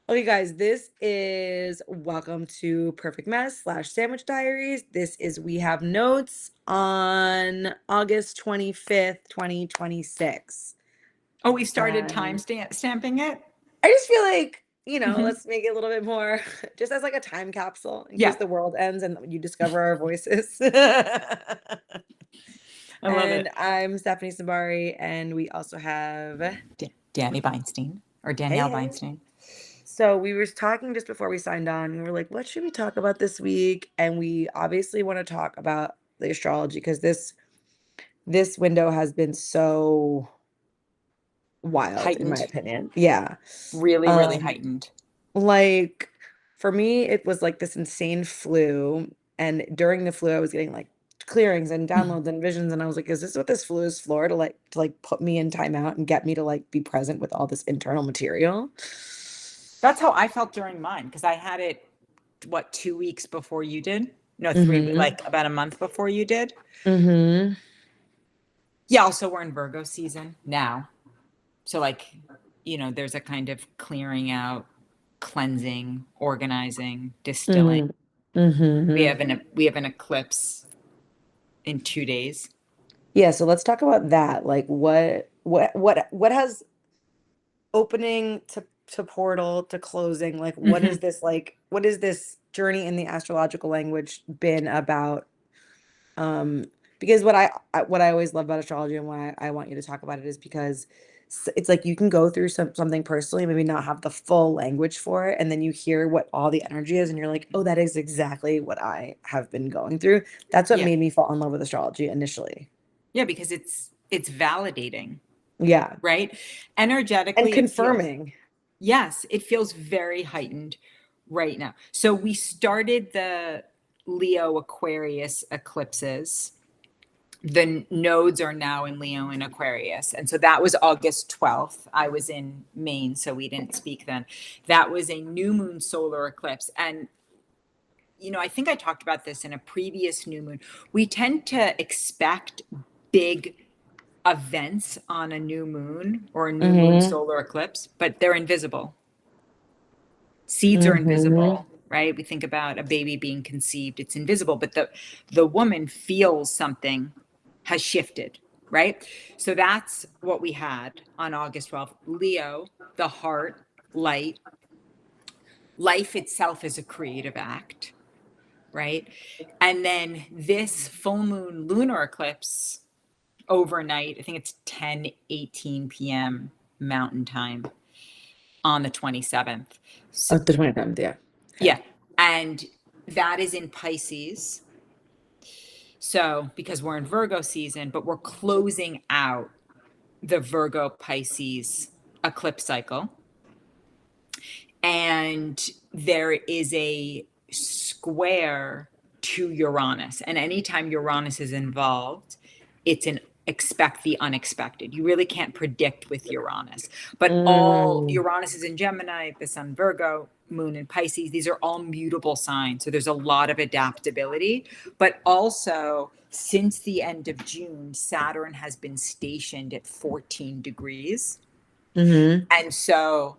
Okay, guys, this is welcome to Perfect Mess / Sandwich Diaries. This is We Have Notes on August 25th, 2026. Oh, we started And stamping it? I just feel like, Hmm. let's make it a little bit more just as like a time capsule in case Yeah, the world ends and you discover our voices. I love And it. I'm Stephanie Simbari, and we also have Danny Beinstein or Hey, Danielle hey. Beinstein. So we were talking just before we signed on. We were like, what should we talk about this week? And we obviously want to talk about the astrology because this window has been so wild, in my Heightened, opinion. Yeah. really, really Um, heightened. like for me, it was like this insane flu. And during the flu, I was getting like clearings and downloads and visions. And I was like, is this what this flu is for? To like put me in timeout and get me to like be present with all this internal material. That's how I felt during mine because I had it, what, 2 weeks before you did? No, three, Mm-hmm. like about a month before you did. Mm-hmm. Yeah, also we're in Virgo season now. So, like, there's a kind of clearing out, cleansing, organizing, distilling. Mm-hmm. Mm-hmm. We have an eclipse in 2 days. Yeah, so let's talk about that. Like what has opening to portal to closing, like Hmm. what is this journey in the astrological language been about? Um because what I always love about astrology and why I want you to talk about it is because it's like you can go through something personally, maybe not have the full language for it, and then you hear what all the energy is, and you're like, oh, that is exactly what I have been going through. That's what Yeah. made me fall in love with astrology initially. Yeah, because it's validating, Yeah. right? And Energetically, it feels, confirming. yes, it feels very heightened right now. So we started the Leo Aquarius eclipses. The nodes are now in Leo and Aquarius. And so that was August 12th. I was in Maine, so we didn't speak then. That was a new moon solar eclipse. And I think I talked about this in a previous new moon. We tend to expect big events on a new moon or a new moon Mm-hmm. solar eclipse, but they're invisible. Seeds are Mm-hmm. invisible, right? We think about a baby being conceived, it's invisible, but the woman feels something has shifted, right? So that's what we had on August 12th. Leo, the heart, light. Life itself is a creative act, right? And then this full moon lunar eclipse overnight, I think it's 10:18 p.m. Mountain Time on the 27th. So, Oh, the 27th, yeah. Okay. yeah. And that is in Pisces. So, because we're in Virgo season, but we're closing out the Virgo Pisces eclipse cycle. And there is a square to Uranus. And anytime Uranus is involved, it's an expect the unexpected. You really can't predict with Uranus. But all Mm, Uranus is in Gemini, the Sun Virgo, Moon in Pisces. These are all mutable signs. So there's a lot of adaptability. But also, since the end of June, Saturn has been stationed at 14 degrees. mm-hmm. And so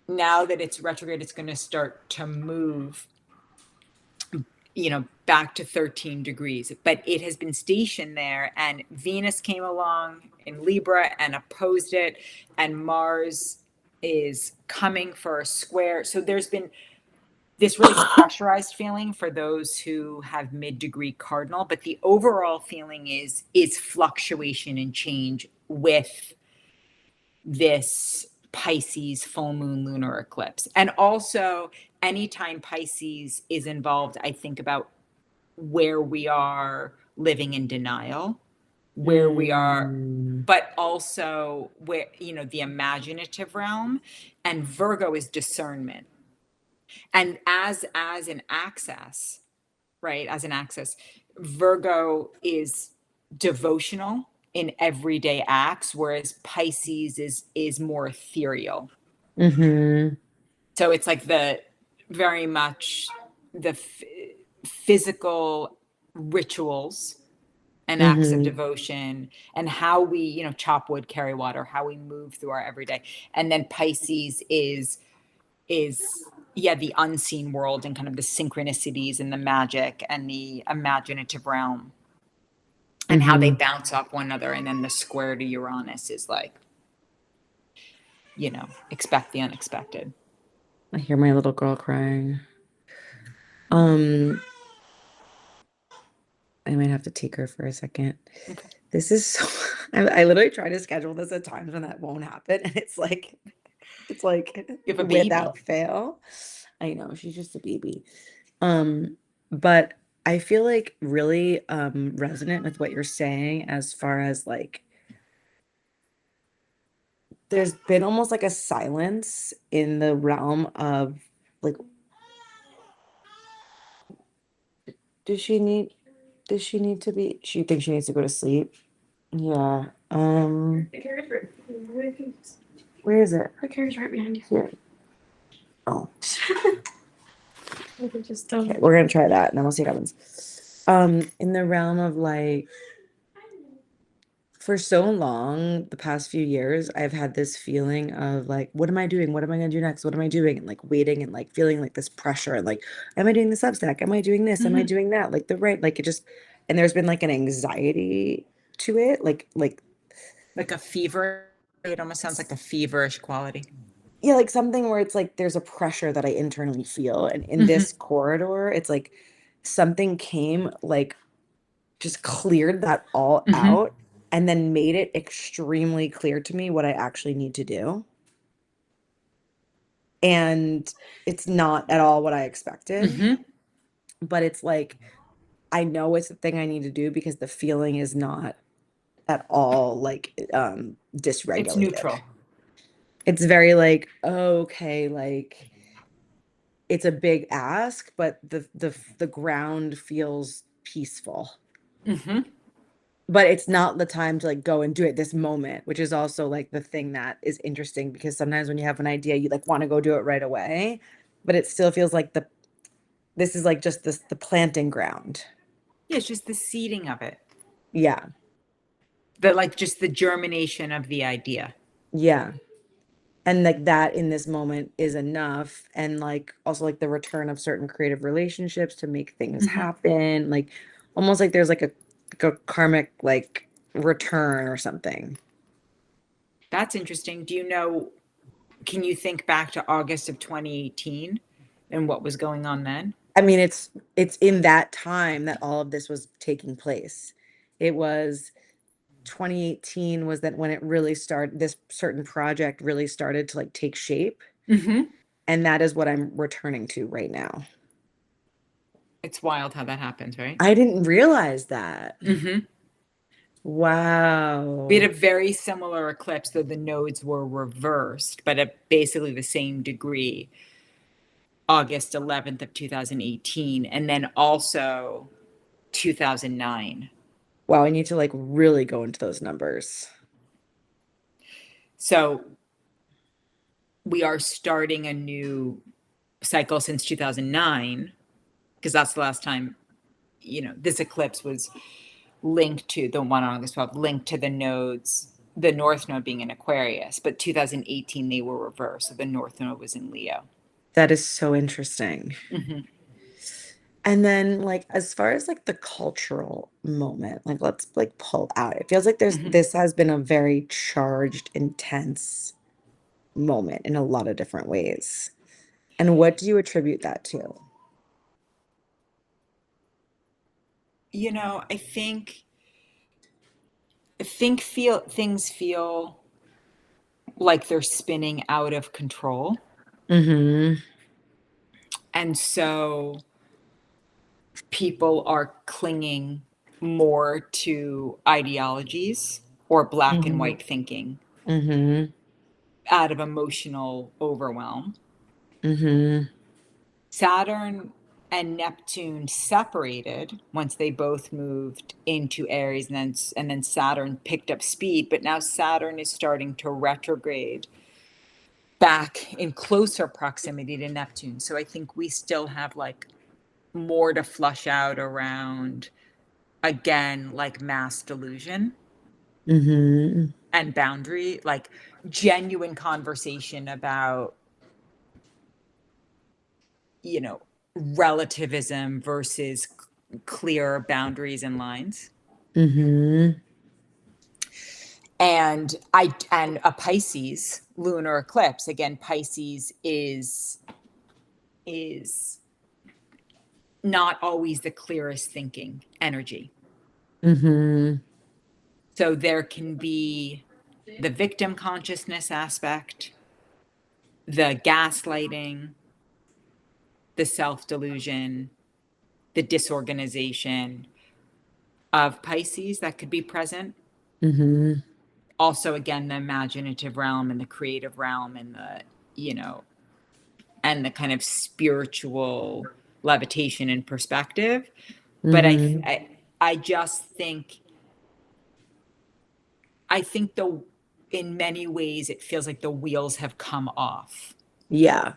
now that it's retrograde, it's going to start to move, back to 13 degrees. But it has been stationed there, and Venus came along in Libra and opposed it, and Mars is coming for a square. So there's been this really pressurized feeling for those who have mid-degree cardinal, but the overall feeling is fluctuation and change with this Pisces full moon lunar eclipse. And also, anytime Pisces is involved, I think about where we are living in denial, where we are, Mm, but also where, the imaginative realm. And Virgo is discernment. And as an axis, right? As an axis, Virgo is devotional in everyday acts, whereas Pisces is more ethereal. mm-hmm. So it's like the very much the physical rituals and acts of Mm-hmm. devotion and how we, chop wood, carry water, how we move through our everyday. And then Pisces is is, yeah, the unseen world and kind of the synchronicities and the magic and the imaginative realm and how they Mhm. bounce off one another. And then the square to Uranus is like, expect the unexpected. I hear my little girl crying. Um, I might have to take her for a second. Okay. This is so I literally try to schedule this at times when that won't happen, and it's like You have a baby. without fail. I know she's just a baby. But I feel like really resonant with what you're saying as far as like there's been almost like a silence in the realm of like does she need does she need to be she thinks she needs to go to sleep? Yeah. Where is it? The carrier's right behind you. Here. Oh. We can just Okay, we're gonna try that and then we'll see what happens. In the realm of like for so long, the past few years, I've had this feeling of like, what am I doing? What am I gonna do next? What am I doing? And like waiting and like feeling like this pressure and like, am I doing the Substack? Am I doing this? Am I doing that? Like the right, like it just, and there's been like an anxiety to it, Like a fever. It almost sounds like a feverish quality. yeah, like something where it's like there's a pressure that I internally feel. And in this corridor, it's like something came like just cleared that all out and then made it extremely clear to me what I actually need to do. And it's not at all what I expected, but it's like I know it's the thing I need to do because the feeling is not at all like dysregulated. It's neutral. It's very like, okay, like it's a big ask, but the ground feels peaceful. But it's not the time to like go and do it this moment, which is also like the thing that is interesting because sometimes when you have an idea, you like want to go do it right away, but it still feels like this is like just the planting ground. Yeah, it's just the seeding of it. Yeah. Like just the germination of the idea. Yeah. And like that in this moment is enough. And like also like the return of certain creative relationships to make things happen. Like almost like there's like a karmic like return or something. That's interesting. Can you think back to August of 2018 and what was going on then? I mean, it's in that time that all of this was taking place. It was 2018 was that when it really started, this certain project really started to like take shape. And that is what I'm returning to right now. It's wild how that happens, right? I didn't realize that. Wow. We had a very similar eclipse, though the nodes were reversed, but at basically the same degree, August 11th of 2018, and then also 2009. Wow, I need to like really go into those numbers. So we are starting a new cycle since 2009, because that's the last time, this eclipse was linked to the one on August 12th, linked to the nodes, the North Node being in Aquarius, but 2018 they were reversed. So the North Node was in Leo. That is so interesting. And then like as far as like the cultural moment, like let's like pull out. It feels like this has been a very charged, intense moment in a lot of different ways. And what do you attribute that to? Things feel like they're spinning out of control. And so people are clinging more to ideologies or black and white thinking out of emotional overwhelm. Saturn and Neptune separated once they both moved into Aries, and then Saturn picked up speed, but now Saturn is starting to retrograde back in closer proximity to Neptune. So I think we still have like more to flush out around, again, like mass delusion and boundary, like genuine conversation about you know, relativism versus clear boundaries and lines. Mm-hmm. And a Pisces lunar eclipse, again, Pisces is not always the clearest thinking energy. Mm-hmm. So there can be the victim consciousness aspect, the gaslighting, the self-delusion, the disorganization of Pisces that could be present. Mm-hmm. Also, again, the imaginative realm and the creative realm and the, you know, and the kind of spiritual levitation and perspective. But Mm-hmm. I just think, in many ways, it feels like the wheels have come off. Yeah,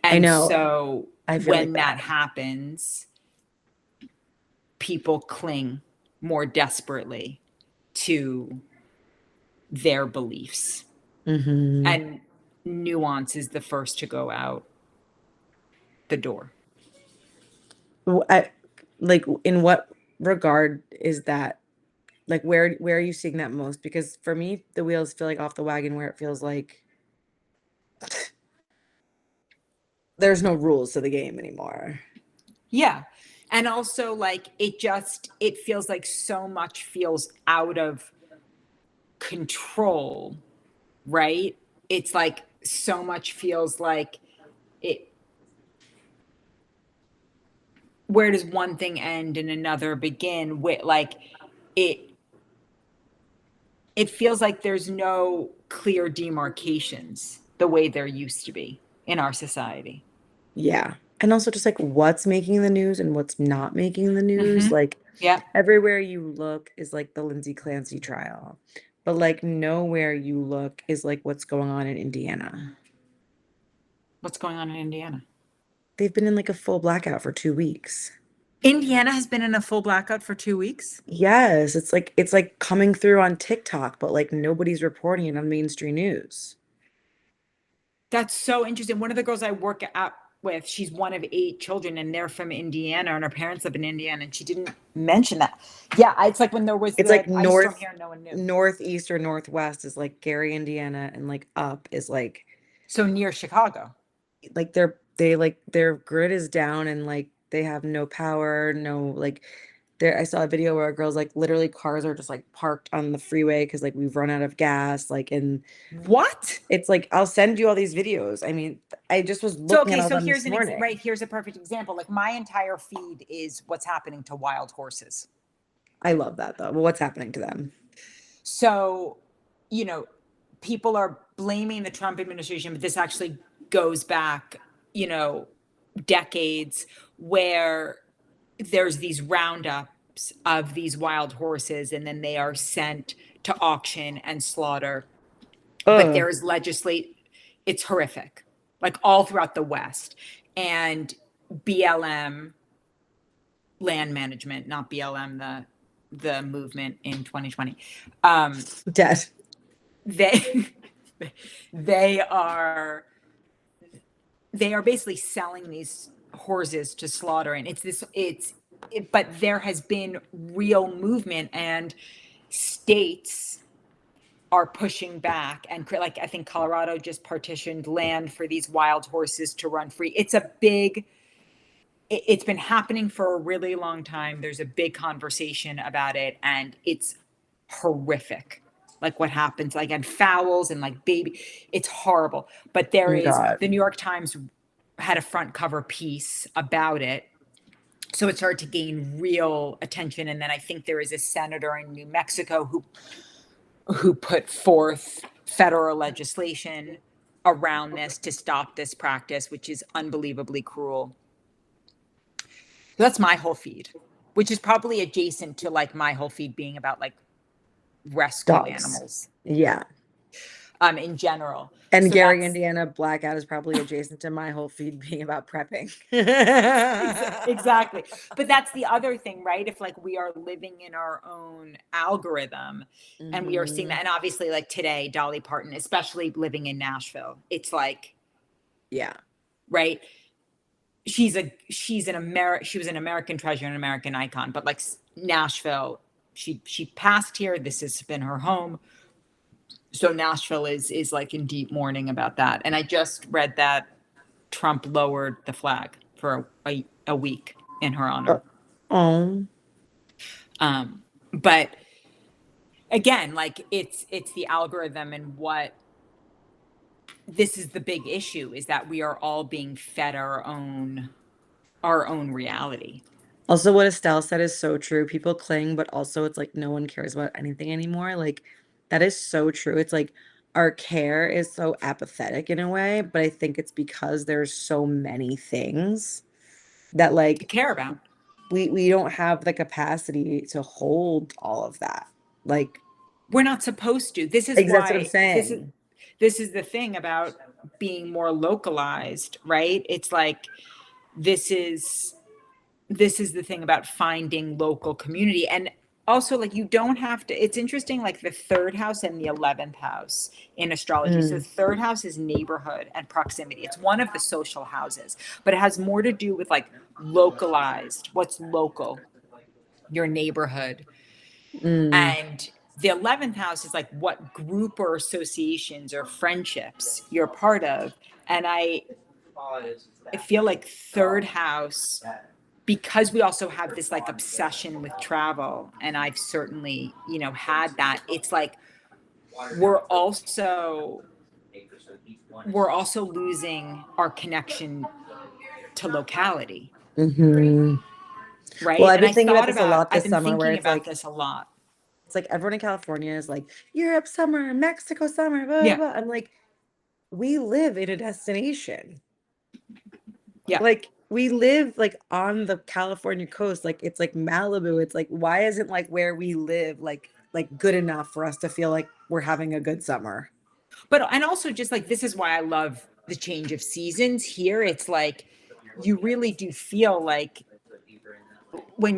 I And know. so I feel like when that that. happens, people cling more desperately to their beliefs. Mm-hmm. And nuance is the first to go out the door. Like, in what regard is that? Like, where are you seeing that most? Because for me, the wheels feel like off the wagon where it feels like there's no rules to the game anymore. Yeah. And also, like, it feels like so much feels out of control, right? It's like so much feels like it, where does one thing end and another begin? With like it it feels like there's no clear demarcations the way there used to be in our society. Yeah. And also just like what's making the news and what's not making the news. Mm-hmm. Like Yeah. everywhere you look is like the Lindsay Clancy trial. But like nowhere you look is like what's going on in Indiana. What's going on in Indiana? They've been in like a full blackout for 2 weeks. Indiana has been in a full blackout for 2 weeks. Yes, it's like coming through on TikTok, but like nobody's reporting it on mainstream news. That's so interesting. One of the girls I work at with, she's one of 8 children, and they're from Indiana, and her parents live in Indiana, and she didn't mention that. Yeah, it's like when there was It's the like ice storm here, and no one knew. northeast or northwest is like Gary, Indiana, and like up is So near Chicago. like their grid is down and like they have no power, no like there I saw a video where a girl's like literally cars are just like parked on the freeway because like we've run out of gas, like and What? it's like I'll send you all these videos. I mean, I just was So looking at okay, all so them this morning. right here's a perfect example. Like my entire feed is what's happening to wild horses. I love that though. Well, what's happening to them? So, you know, people are blaming the Trump administration, but this actually goes back, you know, decades, where there's these roundups of these wild horses and then they are sent to auction and slaughter. But Ugh. there's it's horrific, like all throughout the West. And BLM, land management, not BLM, the movement in 2020. Dead. They they are basically selling these horses to slaughter, and but there has been real movement, and states are pushing back, and like I think Colorado just partitioned land for these wild horses to run free. It's been happening for a really long time. There's a big conversation about it, and it's horrific. Like what happens, like and fouls and like baby, it's horrible. But Oh my God. the New York Times had a front cover piece about it. So it started to gain real attention. And then I think there is a senator in New Mexico who put forth federal legislation around this to stop this practice, which is unbelievably cruel. So that's my whole feed, which is probably adjacent to like my whole feed being about like rescue Dogs. animals Yeah. In general. And So Gary, Indiana blackout is probably adjacent to my whole feed being about prepping. Exactly. But that's the other thing, right? If like we are living in our own algorithm and we are seeing that, and obviously like today, Dolly Parton, especially living in Nashville, it's like, Yeah. right? she was an American treasure, an American icon, but like Nashville, she passed here. This has been her home. So Nashville is like in deep mourning about that. And I just read that Trump lowered the flag for a week in her honor. Oh, But again, like it's the algorithm, and what this is the big issue is that we are all being fed our own reality. also what Estelle said is so true. People cling, but also it's like no one cares about anything anymore. Like that is so true. It's like our care is so apathetic in a way, but I think it's because there's so many things that To like care about. we don't have the capacity to hold all of that. Like We're not supposed to. This is exactly what I'm why saying. this is the thing about being more localized, right? It's like this is the thing about finding local community. And also, like, you don't have to, it's interesting, like the third house and the 11th house in astrology. So Mm, third house is neighborhood and proximity. It's one of the social houses, but it has more to do with like localized, what's local, your neighborhood. mm, And the 11th house is like what group or associations or friendships you're part of. And I feel like third house, because we also have this like obsession with travel, and I've certainly, had that. It's like we're also losing our connection to locality, hmm. Well, right? I've And been thinking about this a lot I've this been summer where thinking about this a lot. it's like everyone in California is like Europe summer, Mexico summer, blah, blah, Yeah. blah. I'm like, we live in a destination. Yeah. Like we live like on the California coast. Like it's like Malibu. It's like, why isn't like where we live like good enough for us to feel like we're having a good summer? But, and also just like, this is why I love the change of seasons here. It's like, you really do feel like when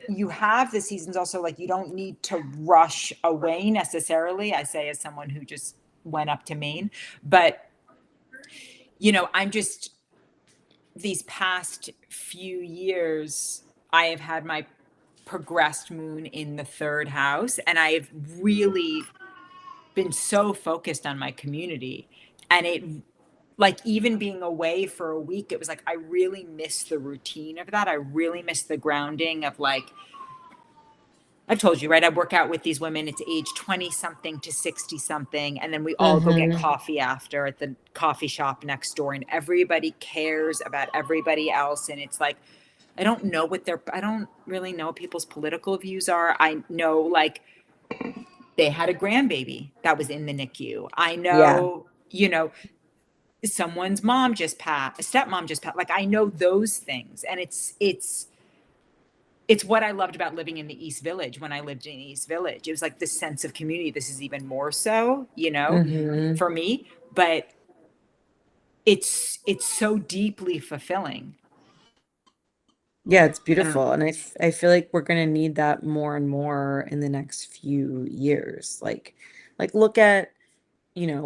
you have the seasons, also like you don't need to rush away necessarily. I say as someone who just went up to Maine, but I'm just, these past few years, I have had my progressed moon in the third house, and I've really been so focused on my community. And it, like, even being away for a week, it was like I really miss the routine of that. I really miss the grounding of, like, I've told you, right? I work out with these women. It's age 20 something to 60 something. And then we all go get Mm-hmm. coffee after at the coffee shop next door. And everybody cares about everybody else. And it's like, I don't really know what people's political views are. I know, like, they had a grandbaby that was in the NICU. I Yeah. know, someone's mom just passed, a stepmom just passed. Like, I know those things. And it's what I loved about living in the East Village. When I lived in East Village, it was like this sense of community. This is even more so, Mm-hmm. for me, but it's so deeply fulfilling. Yeah, it's I don't know. beautiful. And I feel like we're gonna need that more and more in the next few years. Like look at,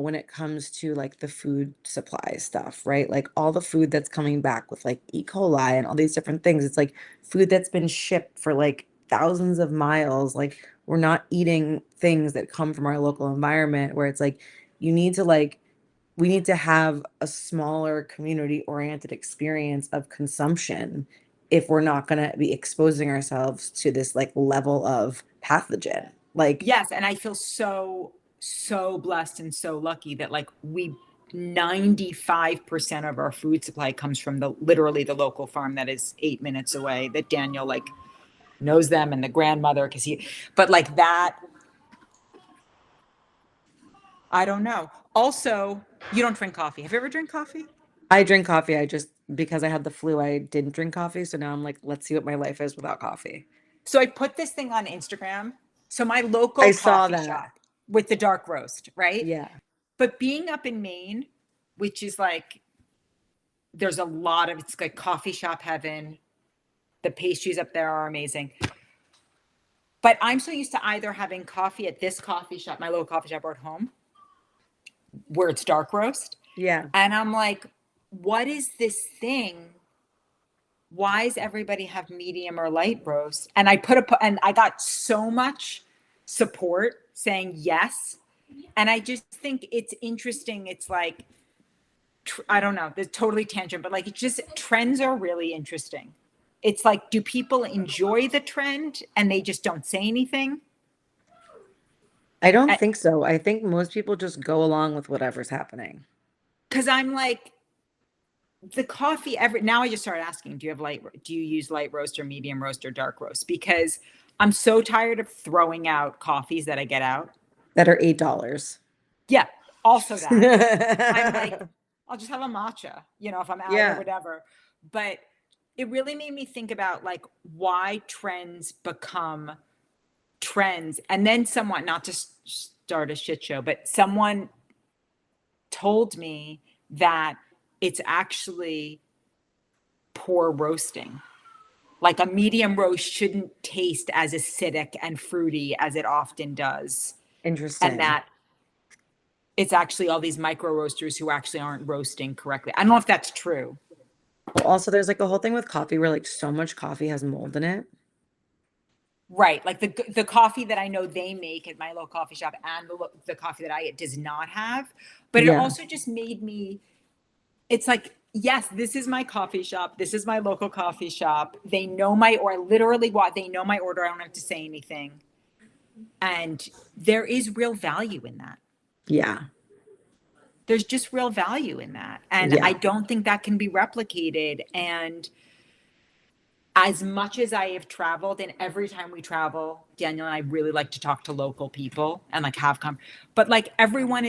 when it comes to like the food supply stuff, right? Like all the food that's coming back with like E. coli and all these different things. It's like food that's been shipped for like thousands of miles. Like we're not eating things that come from our local environment where it's like you need to like we need to have a smaller community oriented experience of consumption if we're not going to be exposing ourselves to this like level of pathogen. Like Yes, and I feel so blessed and so lucky that, like, we 95% of our food supply comes from literally the local farm that is 8 minutes away, that Daniel, like, knows them, and the grandmother, but like that, I don't know. Also, you don't drink coffee. Have you ever drank coffee? I drink coffee. I just because I had the flu, I didn't drink coffee. So now I'm like, let's see what my life is without coffee. So I put this thing on Instagram. So my I local saw coffee that. shop with the dark roast, right? Yeah. But being up in Maine, which is like, there's a lot of, it's like coffee shop heaven. The pastries up there are amazing. But I'm so used to either having coffee at this coffee shop, my local coffee shop, or at home, where it's dark roast. Yeah. And I'm like, what is this thing why does everybody have medium or light roast? And and I got so much support saying yes. And I just think it's interesting. It's like, I don't know, there's totally tangent, but like, it's just, trends are really interesting. It's like, do people enjoy the trend and they just don't say anything? I don't think so. I think most people just go along with whatever's happening. Because I'm like, the coffee now I just started asking, do you use light roast or medium roast or dark roast? Because I'm so tired of throwing out coffees that I get out. That are $8. Yeah, also that. I'm like, I'll just have a matcha, if I'm out or whatever. But it really made me think about like why trends become trends. And then someone, not to start a shit show, but someone told me that it's actually poor roasting. Like a medium roast shouldn't taste as acidic and fruity as it often does. Interesting. And that it's actually all these micro roasters who actually aren't roasting correctly. I don't know if that's true. Also, there's like a whole thing with coffee where like so much coffee has mold in it. Right. Like the coffee that I know they make at my local coffee shop and the coffee that I get does not have. But it also just made me, it's like, yes, this is my coffee shop. This is my local coffee shop. They know literally they know my order. I don't have to say anything. And there is real value in that. Yeah. There's just real value in that. And I don't think that can be replicated. And as much as I have traveled, and every time we travel, Daniel and I really like to talk to local people and like but like everyone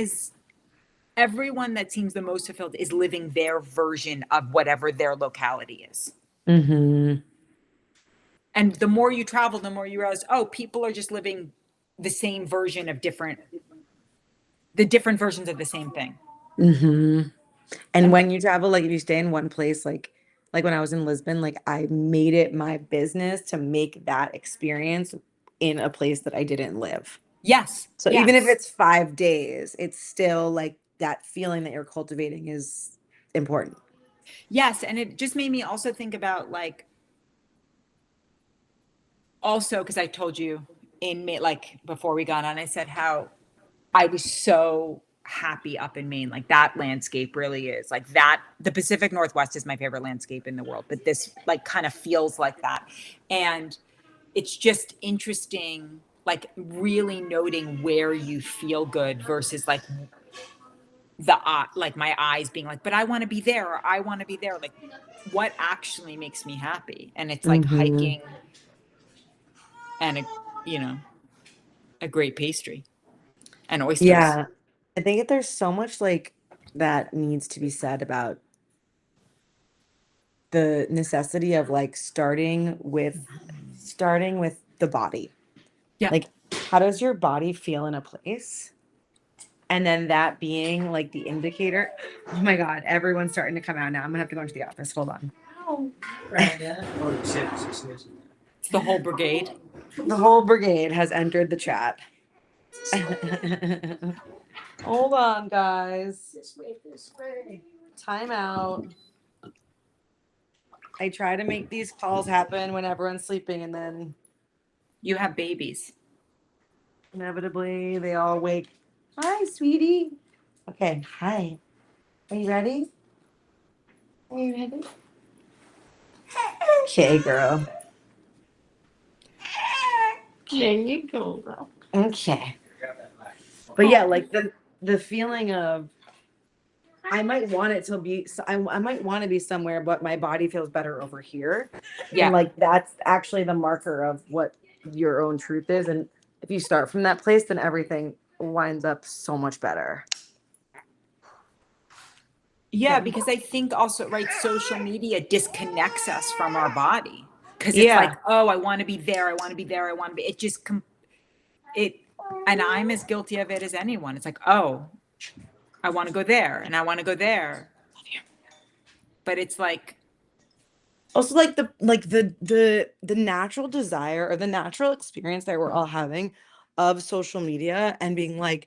that seems the most fulfilled is living their version of whatever their locality is. Mm-hmm. And the more you travel, the more you realize, people are just living the same version of different versions of the same thing. Mm-hmm. And when you travel, like if you stay in one place, like when I was in Lisbon, like I made it my business to make that experience in a place that I didn't live. Yes. So even if it's 5 days, it's still like that feeling that you're cultivating is important. Yes. And it just made me also think about like, also, because I told you like before we got on, I said how I was so happy up in Maine. Like that landscape really is like that. The Pacific Northwest is my favorite landscape in the world, but this like kind of feels like that. And it's just interesting, like really noting where you feel good versus like like my eyes being like, but I want to be there, or I want to be there. Like what actually makes me happy. And it's like hiking and a great pastry and oysters. Yeah. I think that there's so much like that needs to be said about the necessity of like starting with the body. Yeah. Like how does your body feel in a place? And then that being like the indicator. Oh my God, everyone's starting to come out now. I'm gonna have to go into the office. Hold on. It's the whole brigade. The whole brigade has entered the chat. Hold on, guys. This way. Time out. I try to make these calls happen when everyone's sleeping, and then You have babies. inevitably they all wake. Hi, sweetie. Okay, hi. Are you ready? Are you ready? Okay, girl. There you go, girl. Okay. But yeah, like the feeling of I might want it to be I might want to be somewhere, but my body feels better over here. Yeah. And like that's actually the marker of what your own truth is. And if you start from that place, then everything winds up so much better. Yeah, because I think also, right, social media disconnects us from our body. Because it's like, oh, I want to be there. I want to be there. I want to be. It just, and I'm as guilty of it as anyone. It's like, oh, I want to go there and I want to go there. But it's like. Also like the natural desire or the natural experience that we're all having of social media and being like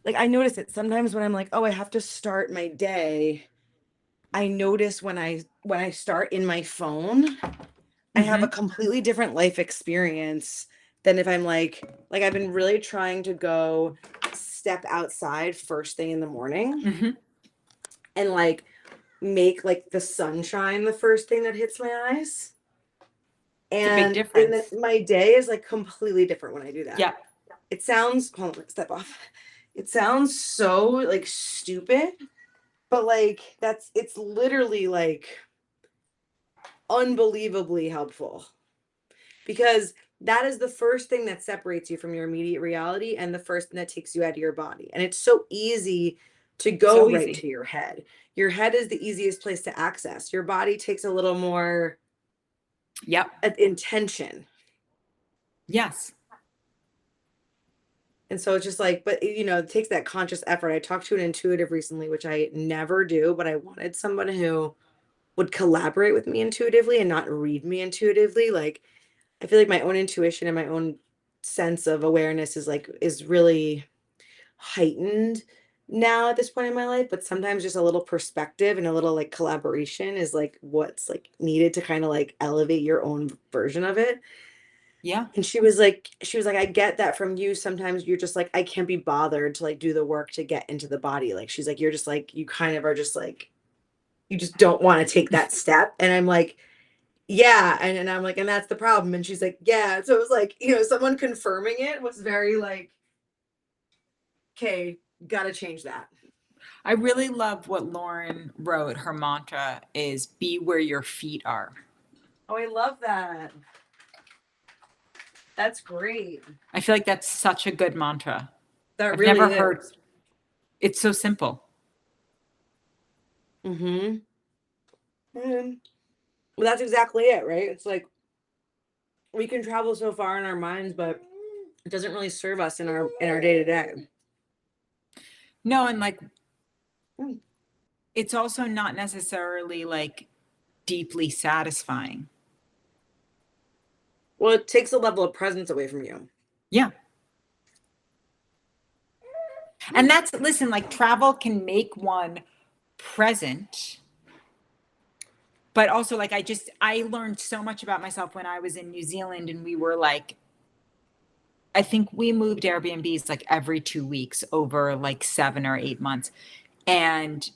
I notice it sometimes when I'm like, oh, I have to start my day. I notice when I start in my phone, I have a completely different life experience than if I'm like I've been really trying to go step outside first thing in the morning and like make like the sunshine the first thing that hits my eyes. It's a big And difference. my day is like completely different when I do that. Yeah. It sounds, hold on, step off. It sounds so like stupid, but like it's literally like unbelievably helpful because that is the first thing that separates you from your immediate reality and the first thing that takes you out of your body. And it's so easy to go So right easy. to your head. Your head is the easiest place to access. Your body takes a little more Yep. intention. Yes. And so it's just like, but it takes that conscious effort. I talked to an intuitive recently, which I never do, but I wanted someone who would collaborate with me intuitively and not read me intuitively. Like, I feel like my own intuition and my own sense of awareness is really heightened now at this point in my life, but sometimes just a little perspective and a little like collaboration is like what's like needed to kind of like elevate your own version of it. Yeah. And she was like, I get that from you. Sometimes you're just like, I can't be bothered to like do the work to get into the body. Like, she's like, you're just like, you kind of are just like, you just don't want to take that step. And I'm like, yeah. And I'm like, and that's the problem. And she's like, yeah. So it was like, someone confirming it was very like, okay, gotta change that. I really love what Lauren wrote. Her mantra is be where your feet are. Oh, I love that. That's great. I feel like that's such a good mantra. That I've really never is. heard. It's so simple. Mm-hmm. Well, that's exactly it, right? It's like we can travel so far in our minds, but it doesn't really serve us in our day to day. No, and like Mm. it's also not necessarily like deeply satisfying. Well, it takes a level of presence away from you. Yeah. And that's, listen, like travel can make one present, but also like I learned so much about myself when I was in New Zealand and we were like, I think we moved Airbnbs like every 2 weeks over like 7 or 8 months. And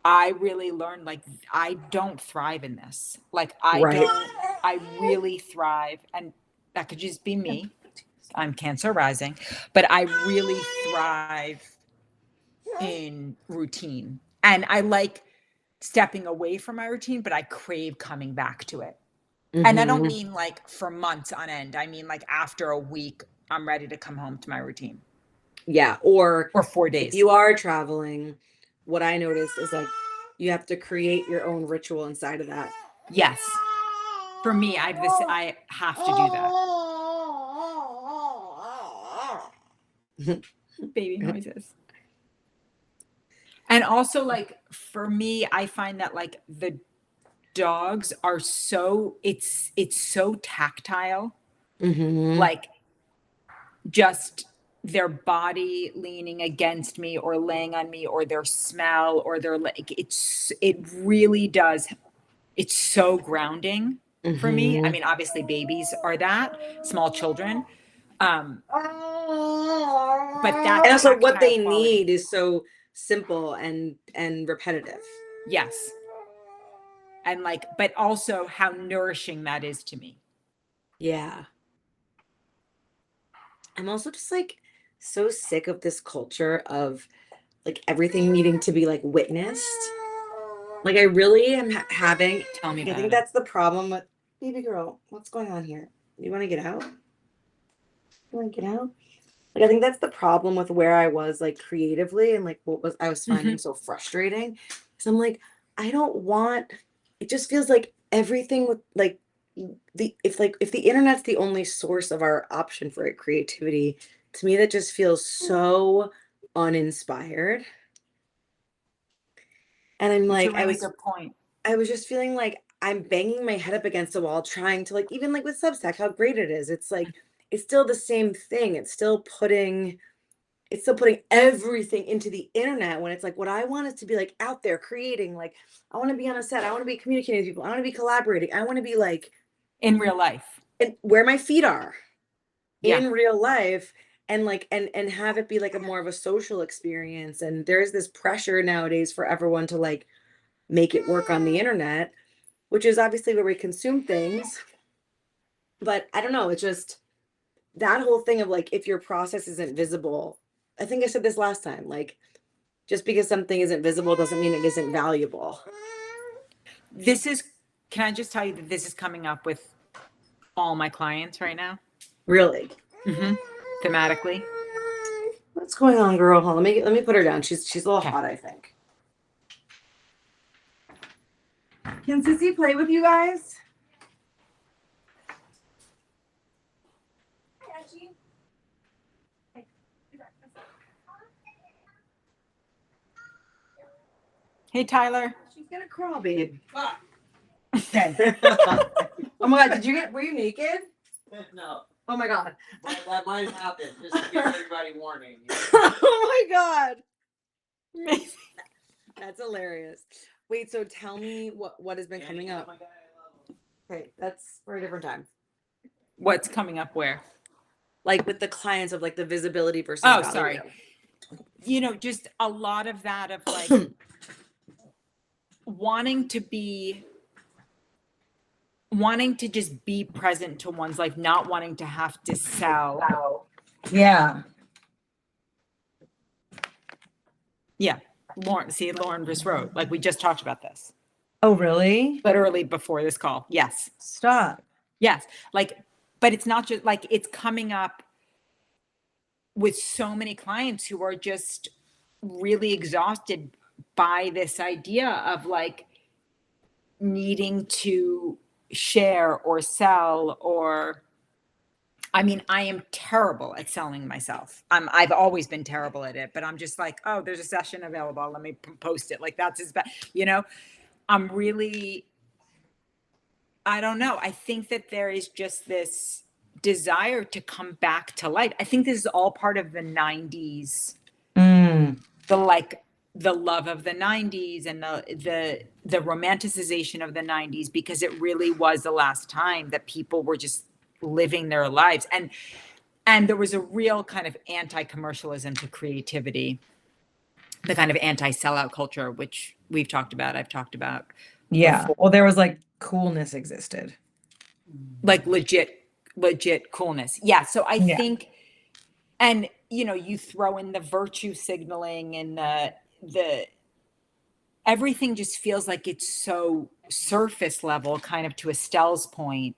I really learned like I don't thrive in this. Like Right. I really thrive, and that could just be me. I'm Cancer rising, but I really thrive in routine. And I like stepping away from my routine, but I crave coming back to it. And I don't Mhm. mean like for months on end. I mean like after a week, I'm ready to come home to my routine. Yeah. Or 4 if days. you are traveling, what I noticed is like you have to create your own ritual inside of that. Yes. For me, I have to do that. Baby noises. And also like for me, I find that like the dogs are so it's so tactile. Mhm. Like just their body leaning against me or laying on me or their smell or their like it really does, it's so grounding for me. I Mhm. mean, obviously babies are that, small children. But that And also what tactile they quality. need is so simple and repetitive. Yes. And like, but also how nourishing that is to me. Yeah. I'm also just like so sick of this culture of like everything needing to be like witnessed. Like I really am having, Tell me I about think it. that's the problem with baby girl. What's going on here? You want to get out? You want to get out? Like I think that's the problem with where I was like creatively and like what was I was finding so frustrating. So I'm like, I don't want, it just feels like everything with like if the internet's the only source of our option for creativity, to me that just feels so uninspired. And I'm It's a like, really good point. I was just feeling like I'm banging my head up against the wall trying to like even like with Substack, how great it is. It's like it's still the same thing. It's still putting it's still putting everything into the internet when it's like what I want is to be like out there creating. Like I want to be on a set. I want to be communicating with people. I want to be collaborating. I want to be like in real life. and where my feet are Yeah. in real life, and like and have it be like a more of a social experience. And there's this pressure nowadays for everyone to like make it work on the internet, which is obviously where we consume things. But I don't know, it's just that whole thing of like if your process isn't visible. I think I said this last time, like just because something isn't visible doesn't mean it isn't valuable. Can I just tell you that this is coming up with all my clients right now? Really? Thematically. What's going on, girl? Hold on, let me put her down. She's a little Okay. hot, I think. Can Sissy play with you guys? Hey, Tyler. She's gonna crawl, babe. Okay. Oh my God, were you naked? No, Oh my God. that might happen. Just to give everybody warning. Oh my God. That's hilarious. Wait, so tell me what has been coming up. Okay, that's for a different time. What's coming up where? Like with the clients of like the visibility versus Oh, value. sorry. You know, just a lot of that of like wanting to just be present to one's life, not wanting to have to sell. Yeah. Yeah. Lauren just wrote, like we just talked about this Oh, really? literally before this call. Yes. Stop. Yes. Like, but it's not just like it's coming up with so many clients who are just really exhausted by this idea of like needing to share or sell or I mean, I am terrible at selling myself. I've always been terrible at it, but I'm just like, oh, there's a session available. Let me post it. Like that's as bad, you know, I'm really, I don't know. I think that there is just this desire to come back to life. I think this is all part of the 90s, the love of the 90s and the romanticization of the 90s, because it really was the last time that people were just living their lives. And there was a real kind of anti-commercialism to creativity, the kind of anti-sellout culture, which I've talked about. Yeah. Before. Well, there was like coolness existed. Like legit coolness. Yeah. So I think, and you know, you throw in the virtue signaling and the everything just feels like it's so surface level, kind of to Estelle's point,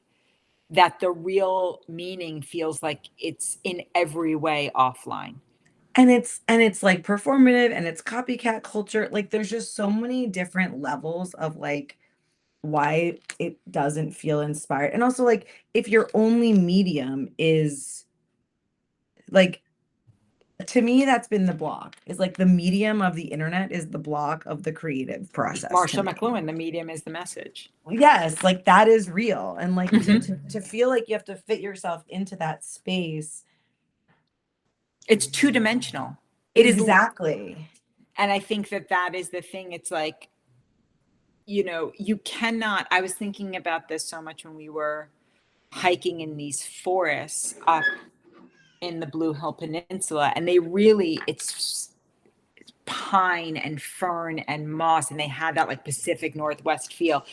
that the real meaning feels like it's in every way offline. And it's like performative and it's copycat culture. Like there's just so many different levels of like why it doesn't feel inspired. And also like if your only medium is like, to me, that's been the block. Is like the medium of the internet is the block of the creative process. Marshall McLuhan, the medium is the message. Yes, like that is real. And like to feel like you have to fit yourself into that space. It's two-dimensional. Exactly. And I think that is the thing. It's like, you know, you cannot, I was thinking about this so much when we were hiking in these forests up in the Blue Hill Peninsula, and they really, it's pine and fern and moss, and they had that like Pacific Northwest feel.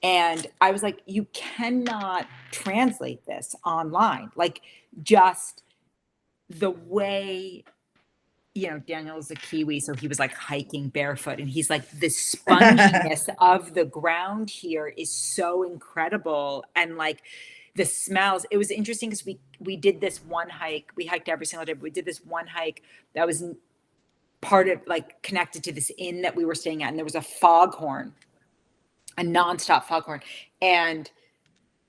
And I was like, you cannot translate this online. Like just the way, you know, Daniel's a Kiwi, so he was like hiking barefoot, and he's like, the sponginess of the ground here is so incredible. And like the smells, it was interesting because we did this one hike, we hiked every single day, but we did this one hike that was part of like connected to this inn that we were staying at, and there was a foghorn, a nonstop foghorn, and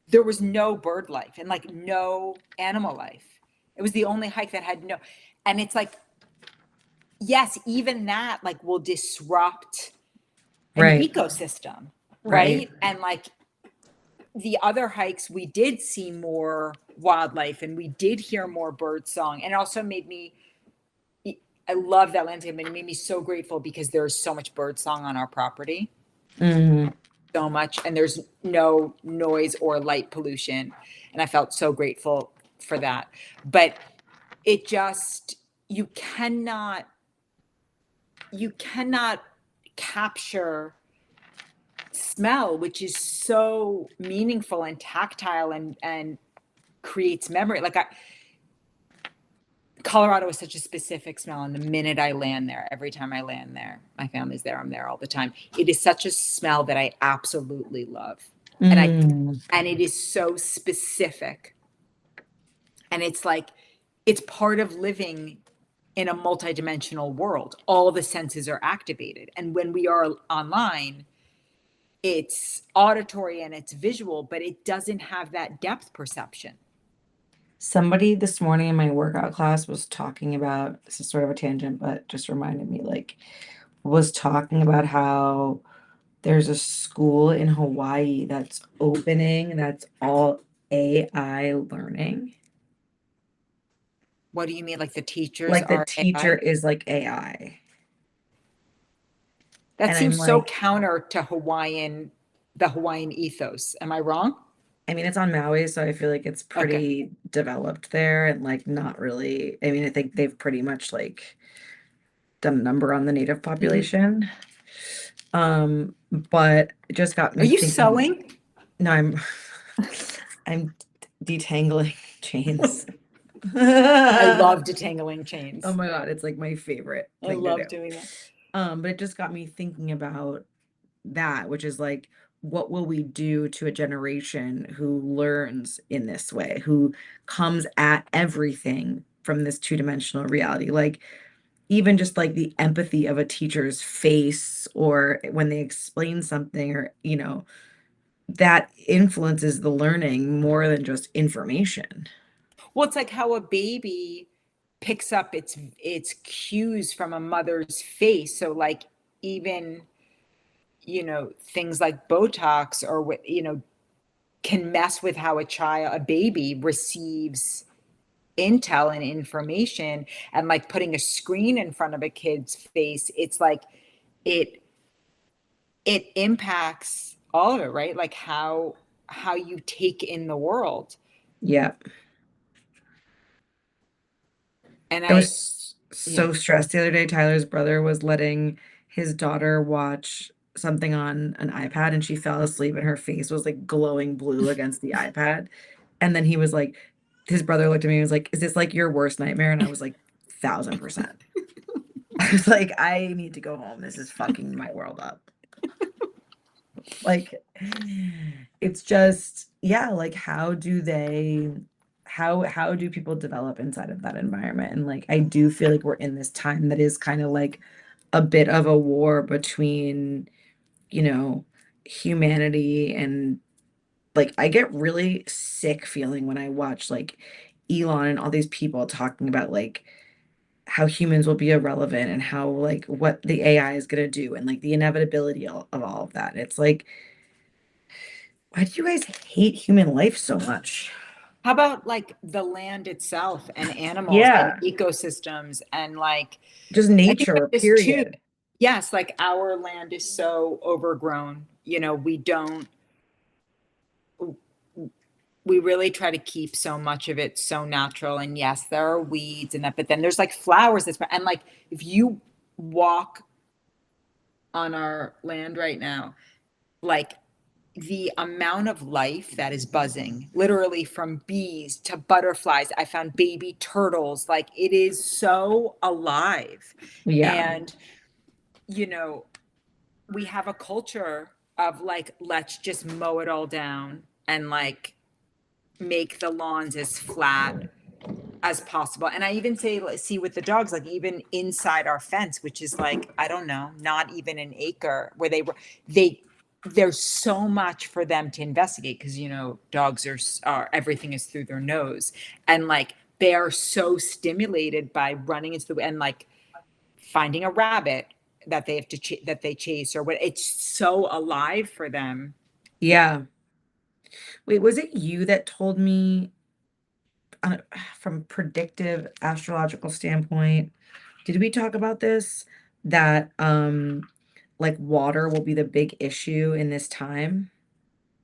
there was no bird life and like no animal life. It was the only hike that had no, and it's like, yes, even that like will disrupt an ecosystem, right? And like the other hikes, we did see more wildlife and we did hear more bird song. And it also made me, I love that landscape, and it made me so grateful because there's so much bird song on our property, Mhm. so much, and there's no noise or light pollution, and I felt so grateful for that. But it just, you cannot you cannot capture smell, which is so meaningful and tactile and creates memory. Like Colorado is such a specific smell, and the minute I land there, every time I land there, my family's there, I'm there all the time. It is such a smell that I absolutely love. Mm. And it is so specific. And it's like, it's part of living in a multidimensional world. All the senses are activated. And when we are online, it's auditory and it's visual, but it doesn't have that depth perception. Somebody this morning in my workout class was talking about, this is sort of a tangent, but just reminded me, like, was talking about how there's a school in Hawaii that's opening that's all AI learning. What do you mean? Like the teachers Like the are teacher AI? is like AI. That And I'm seems so like, counter to the Hawaiian ethos. Am I wrong? I mean, it's on Maui, so I feel like it's Okay. pretty developed there and like not really. I mean, I think they've pretty much like done a number on the native population. But it just got Are me you thinking. sewing? No, I'm detangling chains. I love detangling Oh chains. my God, it's like my favorite I thing to do. love doing that. But it just got me thinking about that, which is like, what will we do to a generation who learns in this way, who comes at everything from this two-dimensional reality? Like, even just like the empathy of a teacher's face or when they explain something, or, that influences the learning more than just information. Well, it's like how a baby picks up its cues from a mother's face. So like even, things like Botox or what, can mess with how a baby receives intel and information. And like putting a screen in front of a kid's face, it's like it it impacts all of it, right? Like how you take in the world. Yeah. And I I was yeah. so stressed the other day. Tyler's brother was letting his daughter watch something on an iPad and she fell asleep and her face was like glowing blue against the iPad. And then he was like, his brother looked at me and was like, "Is this like your worst nightmare?" And I was like, 1000%. I was like, I need to go home. This is fucking my world up. Like, it's just, yeah, like how do people develop inside of that environment? And like I do feel like we're in this time that is kind of like a bit of a war between, you know, humanity and like I get really sick feeling when I watch like Elon and all these people talking about like how humans will be irrelevant and how like what the AI is going to do and like the inevitability of all of that. It's like, why do you guys hate human life so much? How about like the land itself and animals and Yeah, ecosystems and like just I think nature, about this too. period. Yes, like our land is so overgrown. We really try to keep so much of it so natural. And yes, there are weeds and that, but then there's like flowers and like if you walk on our land right now, like the amount of life that is buzzing, literally from bees to butterflies. I found baby turtles. Like it is so alive. Yeah. And, you know, we have a culture of like, let's just mow it all down and like make the lawns as flat as possible. And I even say, see with the dogs, like even inside our fence, which is like, I don't know, not even an acre where they, there's so much for them to investigate because, dogs are, everything is through their nose. And like, they are so stimulated by running into and like finding a rabbit that they have to, that they chase or what, it's so alive for them. Yeah. Wait, was it you that told me from a predictive astrological standpoint did we talk about this? That like water will be the big issue in this time?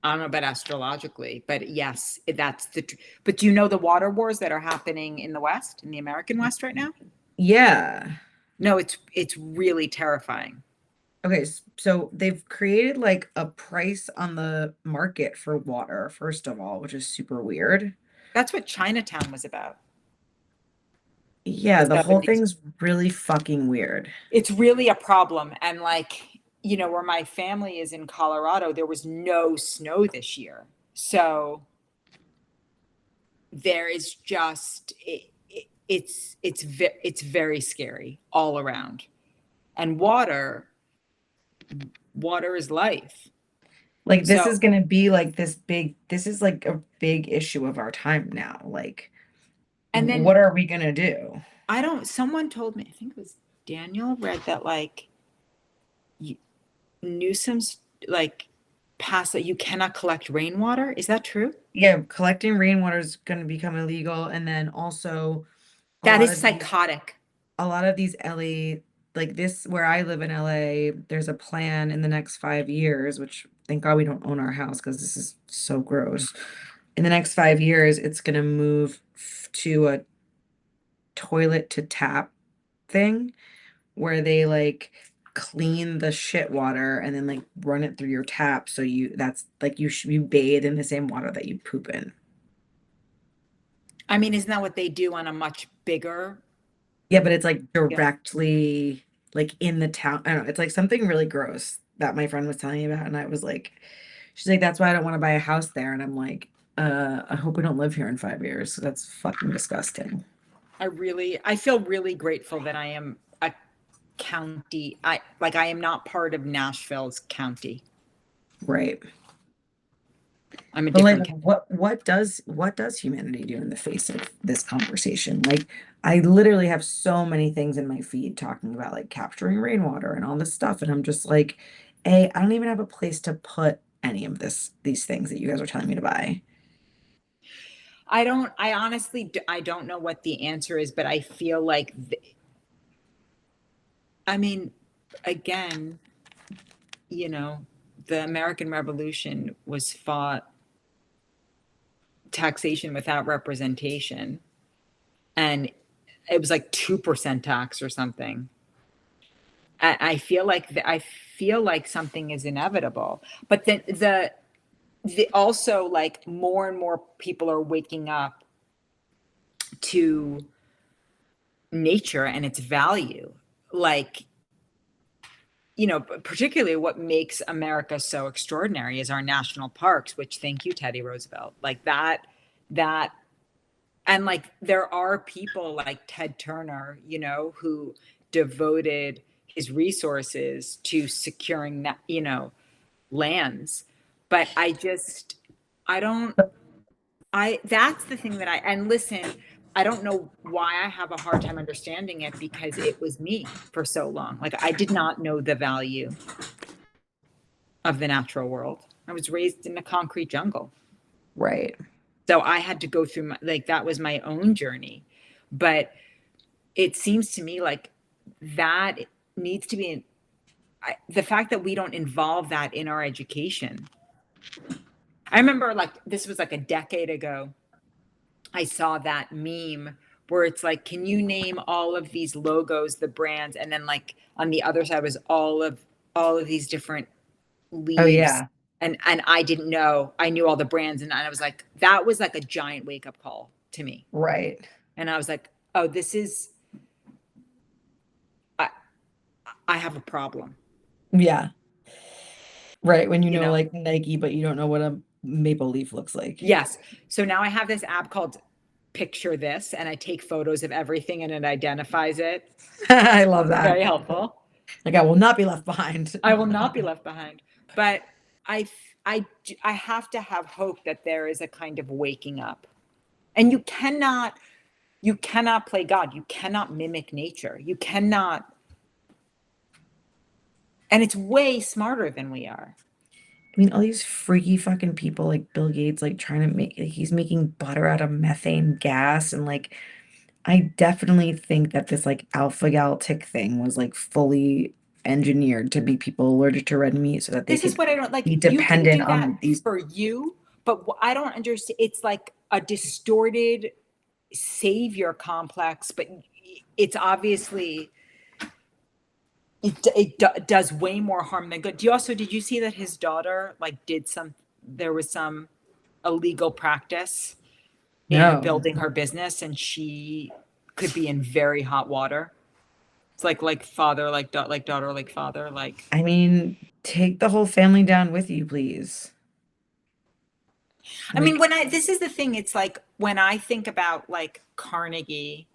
I don't know about astrologically, but yes, that's but do you know the water wars that are happening in the West, in the American West right now? Yeah. No, it's really terrifying. Okay, so they've created like a price on the market for water, first of all, which is super weird. That's what Chinatown was about. Yeah, The the whole 70s. thing's really fucking weird. It's really a problem. And like, where my family is in Colorado, there was no snow this year. So there is just it's very scary all around. And water is life. Like this So is gonna be like this is like a big issue of our time now. Like, and then what are we gonna do? someone told me, I think it was Daniel, read that like Newsom's like passed that you cannot collect rainwater. Is that true? Yeah, collecting rainwater is gonna become illegal, and then also a That lot is of these psychotic. LA, like this where I live in LA, there's a plan in the next 5 years, which thank God we don't own our house because this is so gross. In the next 5 years, it's gonna move to a toilet to tap thing where they like clean the shit water and then like run it through your tap. So that's like you bathe in the same water that you poop in. I mean, isn't that what they do on a much bigger? Yeah, but it's like Yeah. directly like in the town. I don't know. It's like something really gross that my friend was telling me about. And I was like, she's like, that's why I don't want to buy a house there. And I'm like, I hope we don't live here in 5 years. That's fucking disgusting. I feel really grateful that I am a county. I am not part of Nashville's county. Right. I'm a But like different county. what does humanity do in the face of this conversation? Like I literally have so many things in my feed talking about like capturing rainwater and all this stuff. And I'm just like, I don't even have a place to put any of these things that you guys are telling me to buy. I honestly, I don't know what the answer is, but I feel like, I mean, again, the American Revolution was fought taxation without representation. And it was like 2% tax or something. I feel like something is inevitable. But then the also like more and more people are waking up to nature and its value. Like, particularly what makes America so extraordinary is our national parks, which thank you, Teddy Roosevelt. Like that, and like there are people like Ted Turner, who devoted his resources to securing that, lands. But I don't, that's the thing and listen, I don't know why I have a hard time understanding it because it was me for so long. Like I did not know the value of the natural world. I was raised in a concrete jungle. Right. So I had to go through that was my own journey. But it seems to me like that needs to be the fact that we don't involve that in our education. I remember like this was like a decade ago. I saw that meme where it's like, can you name all of these logos, the brands, and then like on the other side was all of these different Oh leaves. yeah. And I didn't know. I knew all the brands, and I was like, that was like a giant wake up call to me. Right. And I was like, oh, this is I have a problem. Yeah. Right. When you You know know? like Nike, but you don't know what a maple leaf looks like. Yes. So now I have this app called Picture This, and I take photos of everything and it identifies it. I love that. Very helpful. Like I will not be left behind. I will not be left behind. But I have to have hope that there is a kind of waking up. And you cannot play God. You cannot mimic nature. You cannot. And it's way smarter than we are. I mean, all these freaky fucking people like Bill Gates, like trying to he's making butter out of methane gas and like I definitely think that this like alpha gal tick thing was like fully engineered to make people allergic to red meat so that they This is could what I don't like. be You can dependent do that on these. for you, but I don't understand. It's like a distorted savior complex, but it's obviously does way more harm than good. Did you see that his daughter like there was some illegal practice in No, building her business, and she could be in very hot water. It's like father, like daughter, like father, like. I mean, take the whole family down with you, please. I mean, Like, this is the thing, it's like when I think about like Carnegie,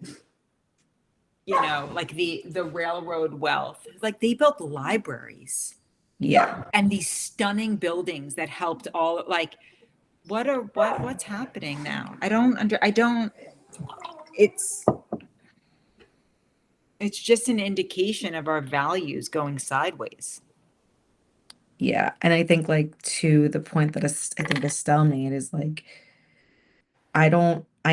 like the railroad wealth, like they built libraries yeah, and these stunning buildings that helped all like what's happening now? It's it's just an indication of our values going sideways. yeah. And I think like to the point that I think Estelle made is like, I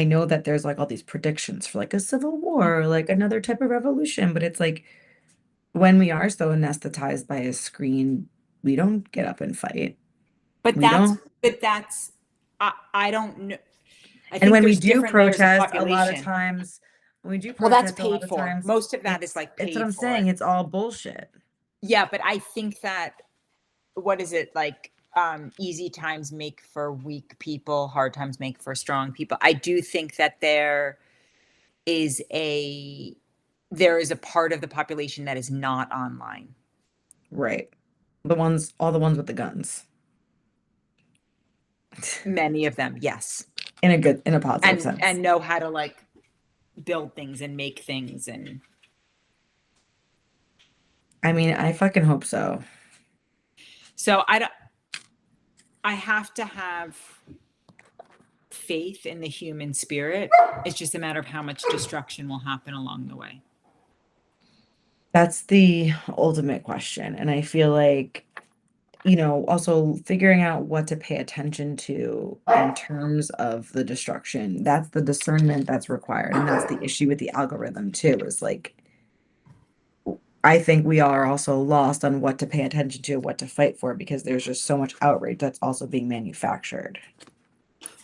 know that there's like all these predictions for like a civil war, or like another type of revolution, but it's like when we are so anesthetized by a screen, we don't get up and fight. But We that's don't. but that's I don't know. I And think when we there's do different layers of protest, a lot of population. times, when we do Well, that's protest, a lot paid of for. times, Most of that is like it's what paid I'm for. saying. It's all bullshit. Yeah, but I think that what is it like? Easy times make for weak people, hard times make for strong people. I do think that is a there is a part of the population that is not online. Right. All the ones with the guns. Many of them, yes, In a positive and sense. know how to like build things and make things and. I mean, I fucking hope so. So I have to have faith in the human spirit. It's just a matter of how much destruction will happen along the way. That's the ultimate question. And I feel like, also figuring out what to pay attention to in terms of the destruction, that's the discernment that's required. And that's the issue with the algorithm too, is like, I think we are also lost on what to pay attention to, what to fight for, because there's just so much outrage that's also being manufactured.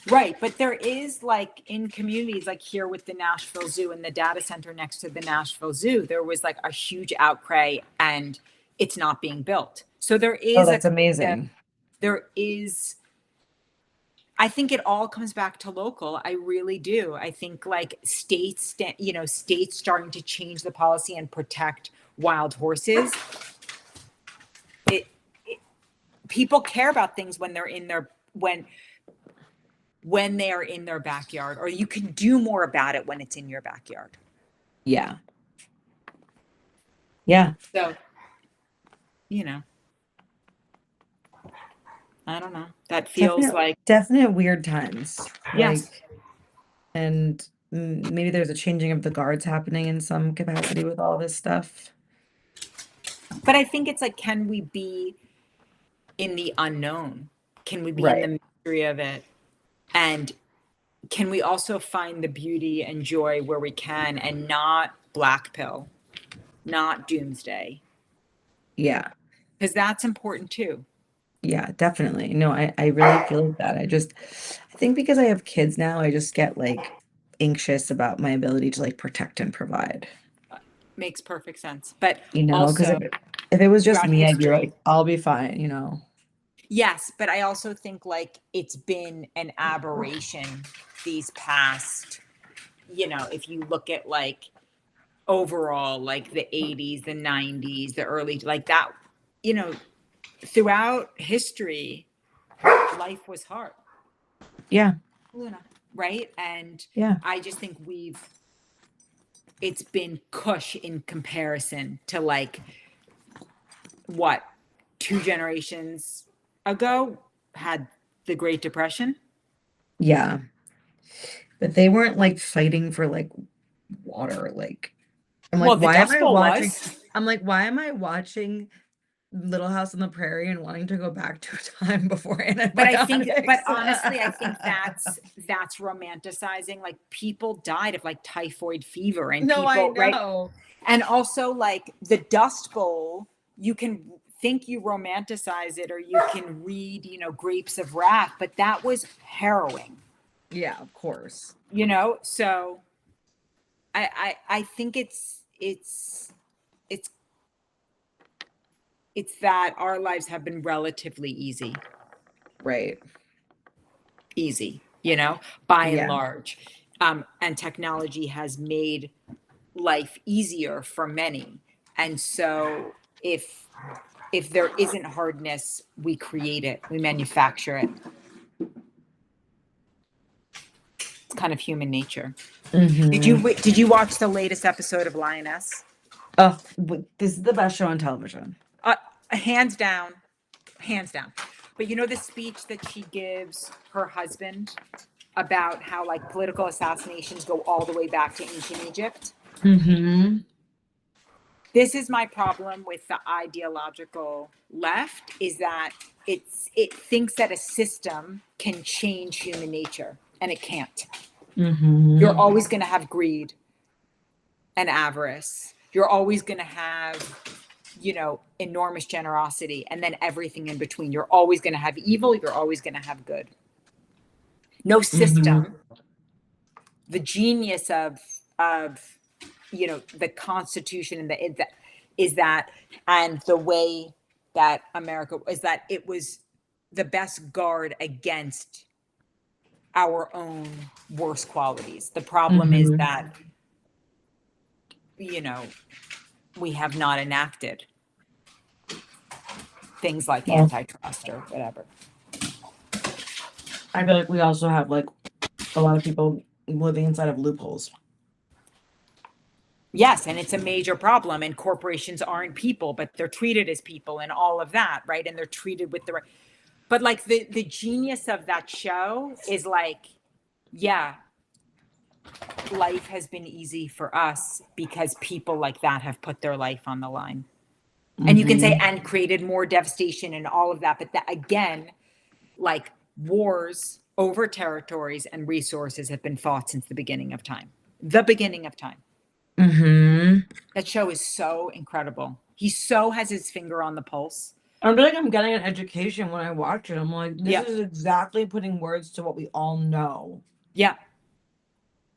Right, but there is like in communities like here with the Nashville Zoo and the data center next to the Nashville Zoo, there was like a huge outcry and it's not being built. So there Oh, is that's amazing. there is I think it all comes back to local. I really do. I think like states starting to change the policy and protect wild horses. It people care about things when they're in their when they are in their backyard, or you can do more about it when it's in your backyard. Yeah. Yeah. So, I don't know. That feels like, Definite weird times. yes. Like, and maybe there's a changing of the guards happening in some capacity with all this stuff. But I think it's like, can we be in the unknown? Can we be Right. in the mystery of it? And can we also find the beauty and joy where we can and not black pill, not doomsday? Yeah. Because that's important too. Yeah, definitely. No, I really feel like that. I think because I have kids now, I just get like anxious about my ability to like protect and provide. Makes perfect sense. But Because also if it was just throughout me, I'd be history, like, I'll be fine. yes, but I also think like it's been an aberration these past, if you look at like overall, like the 80s, the 90s, the early, like that, throughout history, life was hard. Yeah. Luna, right? And Yeah. I just think it's been cush in comparison to like what 2 generations ago had the Great Depression. Yeah. But they weren't like fighting for like water. Like, I'm like, Well, the why am Dust I Bowl watching? was. I'm like, why am I watching Little House on the Prairie and wanting to go back to a time before But antibiotics. honestly, I think that's romanticizing. Like people died of like typhoid fever and No, I people, right? know. And also like the Dust Bowl, you can think you romanticize it or you can read, Grapes of Wrath, but that was harrowing, Yeah, of course. So I think it's that our lives have been relatively easy, Right. by and Yeah. large. And technology has made life easier for many. And so if there isn't hardness, we create it, we manufacture it. It's kind of human nature. Did you watch the latest episode of Lioness? Oh, this is the best show on television. Hands down. But the speech that she gives her husband about how like political assassinations go all the way back to ancient Egypt. Mm-hmm. This is my problem with the ideological left, is that it thinks that a system can change human nature, and it can't. Mm-hmm. You're always going to have greed and avarice. You're always going to have, enormous generosity, and then everything in between. You're always going to have evil. You're always going to have good. No system. The genius of the Constitution and is that, and the way that America is, that it was the best guard against our own worst qualities. The problem is that we have not enacted things like antitrust or whatever. I feel like we also have like a lot of people living inside of loopholes. Yes, and it's a major problem, and corporations aren't people, but they're treated as people and all of that, right? And they're treated with the right. But like the genius of that show is like, yeah, life has been easy for us because people like that have put their life on the line. And you can say, and created more devastation and all of that. But that, again, like wars over territories and resources have been fought since the beginning of time. The beginning of time. That show is so incredible. He so has his finger on the pulse. I feel like I'm getting an education when I watch it. I'm like, this is exactly putting words to what we all know. Yeah.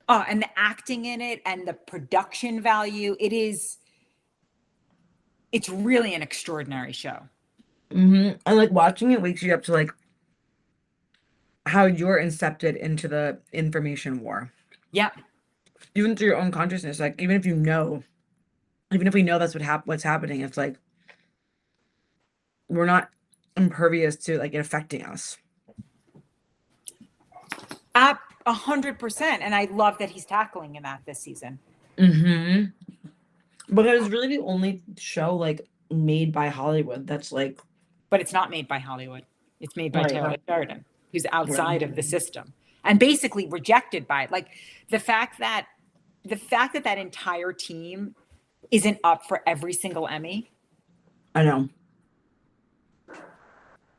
Oh, and the acting in it and the production value, it's really an extraordinary show. And like watching it wakes you up to like how you're incepted into the information war. Yeah. Even through your own consciousness, like even if we know that's what's happening, it's like we're not impervious to like it affecting us. 100%, and I love that he's tackling that this season. But it was really the only show like made by Hollywood that's like. But it's not made by Hollywood. It's made by Taylor Sheridan, who's outside of the system and basically rejected by it. Like the fact that that entire team isn't up for every single Emmy. I know.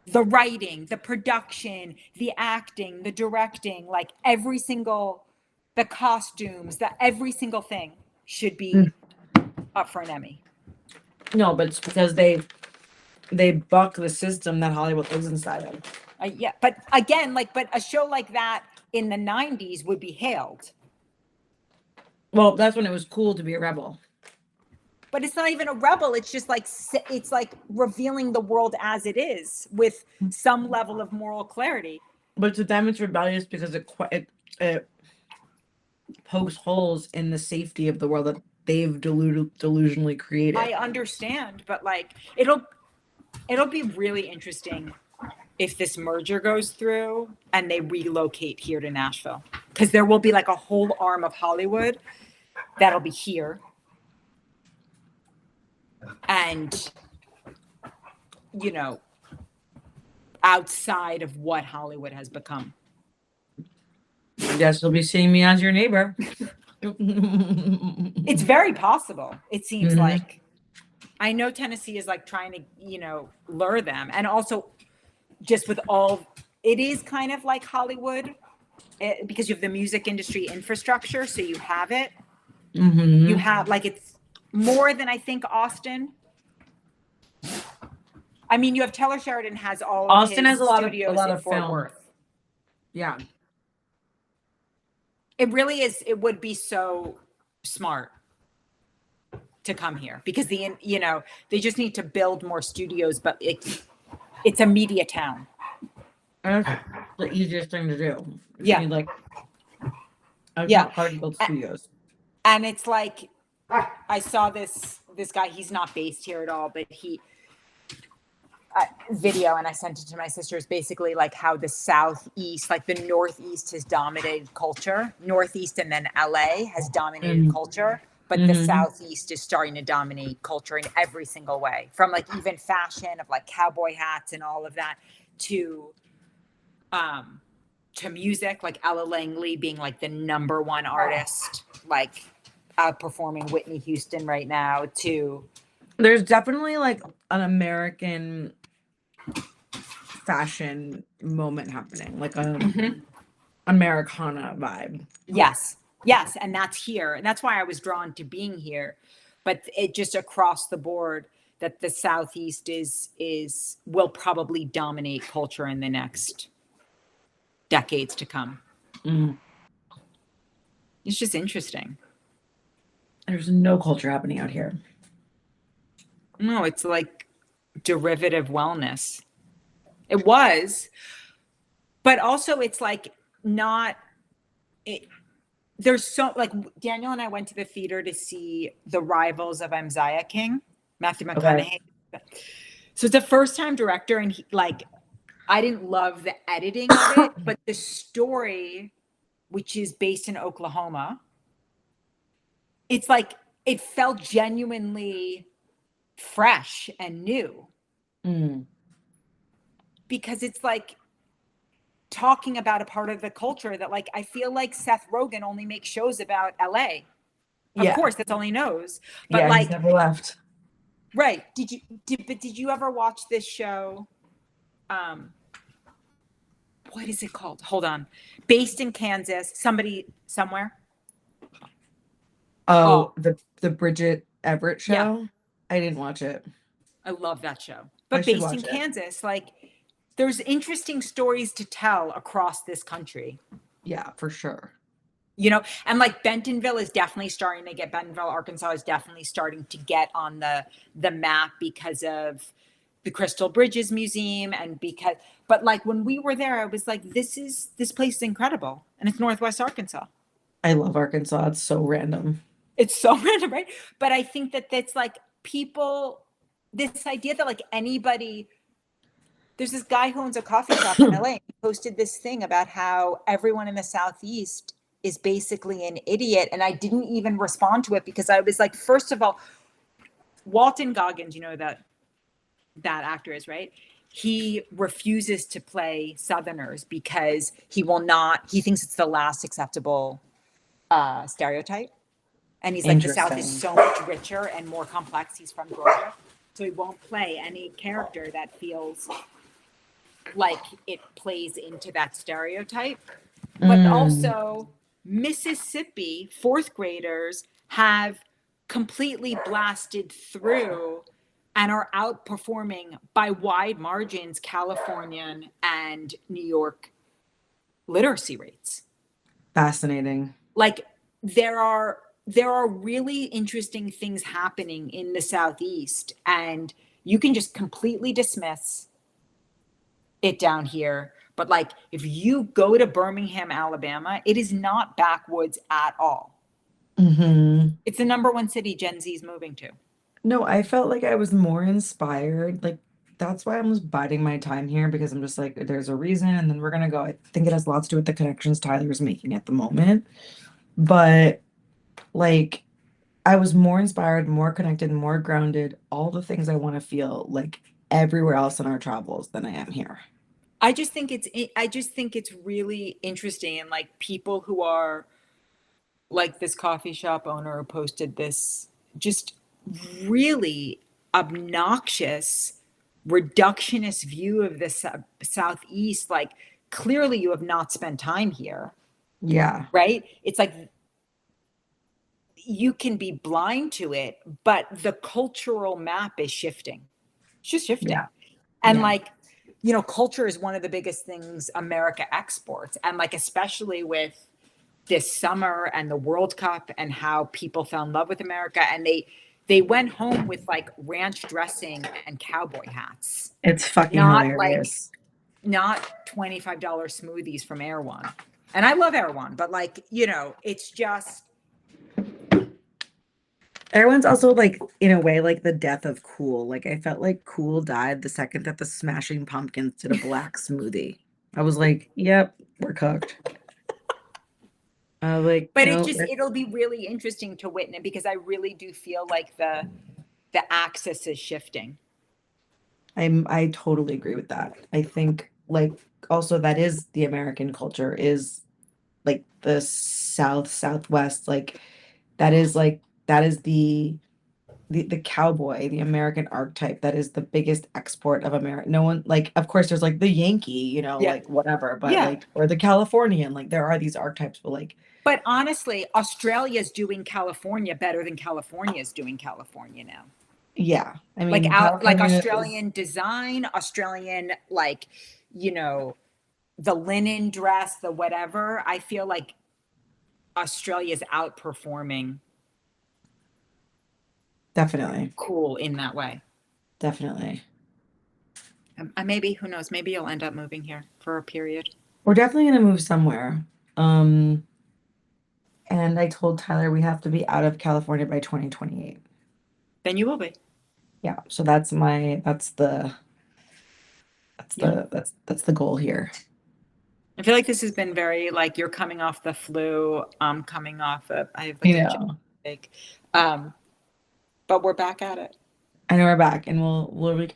The writing, the production, the acting, the directing, like the costumes, every single thing should be up for an Emmy. No, but it's because they buck the system that Hollywood lives inside of. Yeah, but again, but a show like that in the 90s would be hailed. Well, that's when it was cool to be a rebel. But it's not even a rebel. It's just like, it's like revealing the world as it is with some level of moral clarity. But to them, it's rebellious because it pokes holes in the safety of the world that they've delusionally created. I understand, but like it'll be really interesting if this merger goes through and they relocate here to Nashville, because there will be like a whole arm of Hollywood that'll be here. And, outside of what Hollywood has become. I guess you'll be seeing me as your neighbor. It's very possible. It seems like, I know Tennessee is like trying to, lure them. And also just with it is kind of like Hollywood because you have the music industry infrastructure. So you have it. Mm-hmm. You have like, it's more than I think Austin. I mean, you have Taylor Sheridan has all of Austin his has a studios lot in of Fort film. Worth. Yeah. It really is. It would be so smart to come here because they just need to build more studios, but it's a media town. That's the easiest thing to do. Yeah. You need, like, it's Yeah. not hard to build studios. And it's like, I saw this guy, he's not based here at all, but video, and I sent it to my sisters, basically like how the Southeast, like the Northeast has dominated culture. Northeast and then LA has dominated culture, but the Southeast is starting to dominate culture in every single way, from like even fashion of like cowboy hats and all of that to music, like Ella Langley being like the #1 artist, like outperforming Whitney Houston right now, to There's definitely like an American fashion moment happening, like a Americana vibe. Yes, and that's here, and that's why I was drawn to being here. But it just across the board that the Southeast will probably dominate culture in the next decades to come. It's just interesting. There's no culture happening out here. No, it's like derivative wellness. It was, but also it's like not it. There's so like Daniel and I went to the theater to see The Rivals of Uzziah King, Matthew McConaughey. Okay. So it's a first-time director, and I didn't love the editing of it, but the story, which is based in Oklahoma, it's like it felt genuinely fresh and new. Because it's like talking about a part of the culture that, like, I feel like Seth Rogen only makes shows about LA. Of course, that's all he knows. But he's never left. Right. Did you ever watch this show? What is it called? Hold on. Based in Kansas, somewhere. Oh, the Bridget Everett show? Yeah. I didn't watch it. I love that show. But based in Kansas, like, there's interesting stories to tell across this country. Yeah, for sure. And like Bentonville, Arkansas is definitely starting to get on the map because of the Crystal Bridges Museum, but like when we were there, I was like, this place is incredible, and it's Northwest Arkansas. I love Arkansas. It's so random. It's so random, right? But I think that that's like this idea that like anybody. There's this guy who owns a coffee shop in LA. He posted this thing about how everyone in the Southeast is basically an idiot. And I didn't even respond to it because I was like, first of all, Walton Goggins, that actor is, right? He refuses to play Southerners because he thinks it's the last acceptable stereotype. And he's like, the South is so much richer and more complex. He's from Georgia. So he won't play any character that feels like it plays into that stereotype. But also Mississippi 4th graders have completely blasted through and are outperforming by wide margins Californian and New York literacy rates. Fascinating. Like there are really interesting things happening in the Southeast, and you can just completely dismiss it down here. But like if you go to Birmingham, Alabama, it is not backwoods at all. It's the #1 city Gen Z is moving to. No, I felt like I was more inspired. Like that's why I'm just biding my time here, because I'm just like, there's a reason, and then we're gonna go. I think it has lots to do with the connections Tyler's making at the moment. But like I was more inspired, more connected, more grounded, all the things I want to feel like everywhere else in our travels than I am here. I just think it's really interesting, and like people who are like this coffee shop owner who posted this just really obnoxious, reductionist view of the Southeast. Like, clearly you have not spent time here, Yeah. right? It's like you can be blind to it, but the cultural map is shifting. It's just shifting. Yeah. And Yeah. like, you know, culture is one of the biggest things America exports. And like, especially with this summer and the World Cup and how people fell in love with America. And they went home with like ranch dressing and cowboy hats. It's fucking Not hilarious. not $25 smoothies from Air One. And I love Air One, but like, you know, it's just, Everyone's also like, in a way, like the death of Cool. Like I felt like Cool died the second that the Smashing Pumpkins did a black smoothie. I was like, yep, we're cooked. Like, but no, it'll be really interesting to witness, because I really do feel like the axis is shifting. I totally agree with that. I think like also that is the American culture, is like the Southwest, like that is the cowboy, the American archetype. That is the biggest export of America. No one, like, of course there's like the Yankee, you know, Yeah. like whatever, but Yeah. like, or the Californian, like there are these archetypes, but like, But honestly, Australia's doing California better than California's doing California now. yeah, I Like mean, like California is- Australian design, Australian, like, you know, the linen dress, the whatever. I feel like Australia's outperforming definitely, Cool in that way. definitely. Maybe, who knows? Maybe you'll end up moving here for a period. We're definitely gonna move somewhere. And I told Tyler we have to be out of California by 2028. Then you will be. Yeah, so that's the that's the goal here. I feel like this has been very, like, you're coming off the flu. I'm coming off of, I have You like a know, headache. But we're back at it. I know we're back, and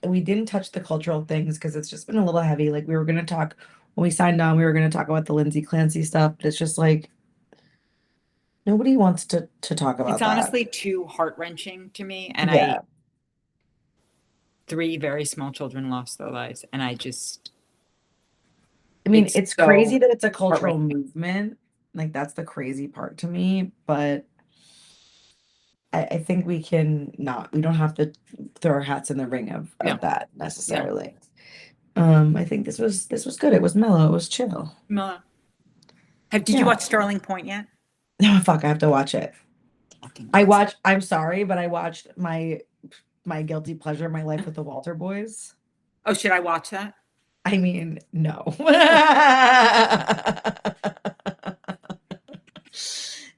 we didn't touch the cultural things because it's just been a little heavy. Like we were gonna talk when we signed on, we were gonna talk about the Lindsay Clancy stuff, but it's just like nobody wants to talk about It's that. honestly too heart-wrenching to me. And Yeah. 3 very small children lost their lives. And I mean, it's it's so crazy that it's a cultural heart-wrenching. movement. Like that's the crazy part to me, but I think we don't have to throw our hats in the ring of No. that necessarily. I think this was good. It was mellow, it was chill. Mila, did you Yeah. watch Sterling Point yet? No, fuck, I have to watch it. Fucking I'm sorry, but I watched my guilty pleasure, My Life with the Walter Boys. Oh, should I watch that? I mean, no.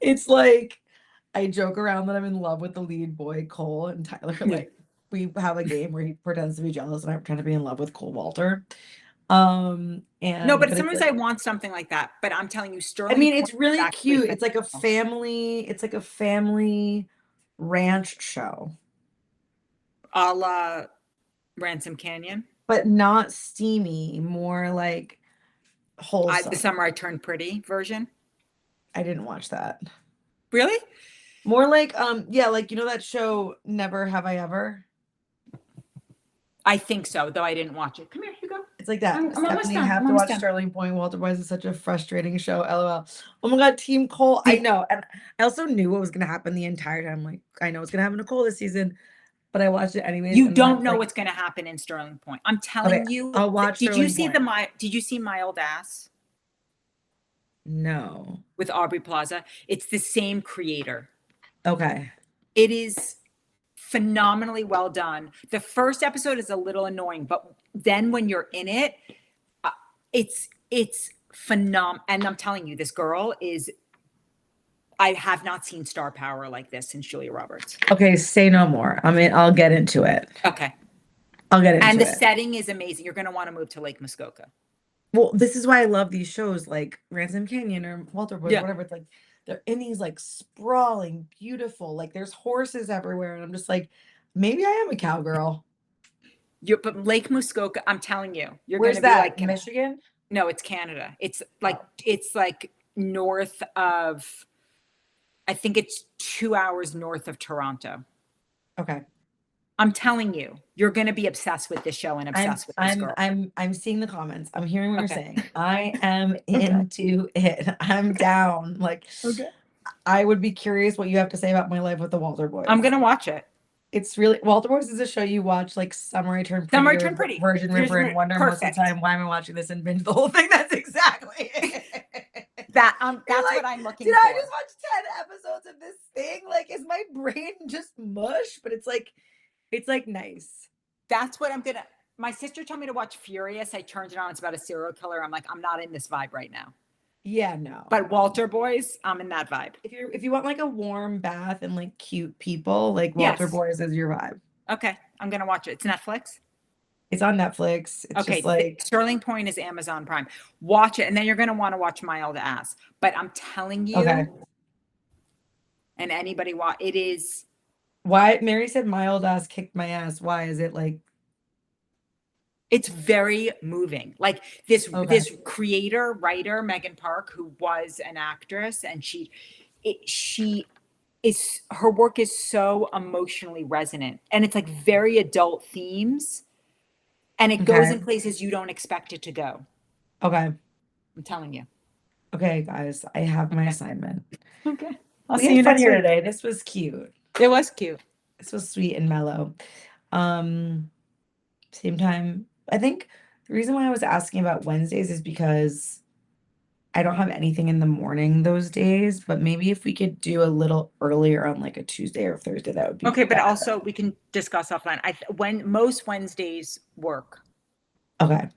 It's like I joke around that I'm in love with the lead boy, Cole, and Tyler. Yeah. Like we have a game where he pretends to be jealous and I pretend to be in love with Cole Walter. And No, but it's sometimes like, I want something like that. But I'm telling you, I Sterling mean, Point it's really is actually cute. It's like a phenomenal. family ranch show, A la Ransom Canyon. but not steamy, more like wholesome. The Summer I Turned Pretty version. I didn't watch that. Really? More like yeah, like you know that show Never Have I Ever? I think so, though I didn't watch it. Come here, Hugo. It's like that. I'm almost Stephanie, done. have I'm to almost watch done. Sterling Point. Walter Boys is such a frustrating show. LOL. Oh my god, Team Cole. I know. And I also knew what was gonna happen the entire time. Like, I know what's gonna happen to Cole this season, but I watched it anyways. You and then I don't was know like, what's going to happen in Sterling Point. I'm telling okay, you. I'll watch Did you Sterling see Point. Did you see My Old Ass No. with Aubrey Plaza? It's the same creator. Okay. It is phenomenally well done. The first episode is a little annoying, but then when you're in it, it's phenomenal. And I'm telling you, this girl is. I have not seen star power like this since Julia Roberts. Okay, say no more. I mean, I'll get into it. Okay. I'll get into And the it. setting is amazing. You're going to want to move to Lake Muskoka. Well, this is why I love these shows like Ransom Canyon or Walter Boys, Yeah. whatever. It's like they're in these like sprawling, beautiful, like there's horses everywhere. And I'm just like, maybe I am a cowgirl. But Lake Muskoka, I'm telling you, you're going Where's to be that? like Michigan? No, it's Canada. It's like north of, I think it's 2 hours north of Toronto. Okay. I'm telling you, you're going to be obsessed with this show and obsessed with this girl. I'm seeing the comments. I'm hearing what you're Okay. saying. I am into it. I'm down. Like, Okay. I would be curious what you have to say about my life with the Walter Boys. I'm going to watch it. It's really Walter Boys is a show you watch like Summer I Turned Summer I Prettier, Turned Pretty. Virgin River, and Wonder most of the Perfect. time. Why am I watching this and binge the whole thing? That's exactly it. That's You're what I'm looking Did for. I just watch 10 episodes of this thing? Like, is my brain just mush? But it's like nice. That's what I'm going to. My sister told me to watch Furious. I turned it on. It's about a serial killer. I'm like, I'm not in this vibe right now. Yeah, no. But Walter Boys, I'm in that vibe. If you want like a warm bath and like cute people, like Walter Yes. Boys is your vibe. Okay, I'm going to watch it. It's Netflix. It's on Netflix. It's Okay, just like Sterling Point is Amazon Prime. Watch it, and then you're going to want to watch Mild Ass. But I'm telling you, okay. and anybody watch it is. Why Mary said mild ass kicked my ass. Why is it like It's very moving. Like this creator, writer, Megan Park, who was an actress, and her work is so emotionally resonant, and it's like very adult themes, and it goes in places you don't expect it to go. okay. I'm telling you. Okay, guys, I have my assignment. Okay. I'll We see had you fun next here week. today. This was cute. It was cute. This was sweet and mellow. Same time, I think the reason why I was asking about Wednesdays is because I don't have anything in the morning those days, but maybe if we could do a little earlier on like a Tuesday or Thursday, that would be Okay, but better. also we can discuss offline. When most Wednesdays work. Okay.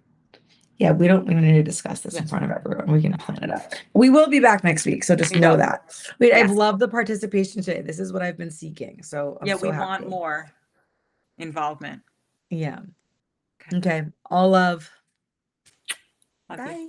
Yeah, we don't need to discuss this in front of everyone. We can plan it out. We will be back next week, so just know that. Wait, I've loved the participation today. This is what I've been seeking. So I'm so we happy. want more involvement. Yeah. Okay. All love. Love you. Bye.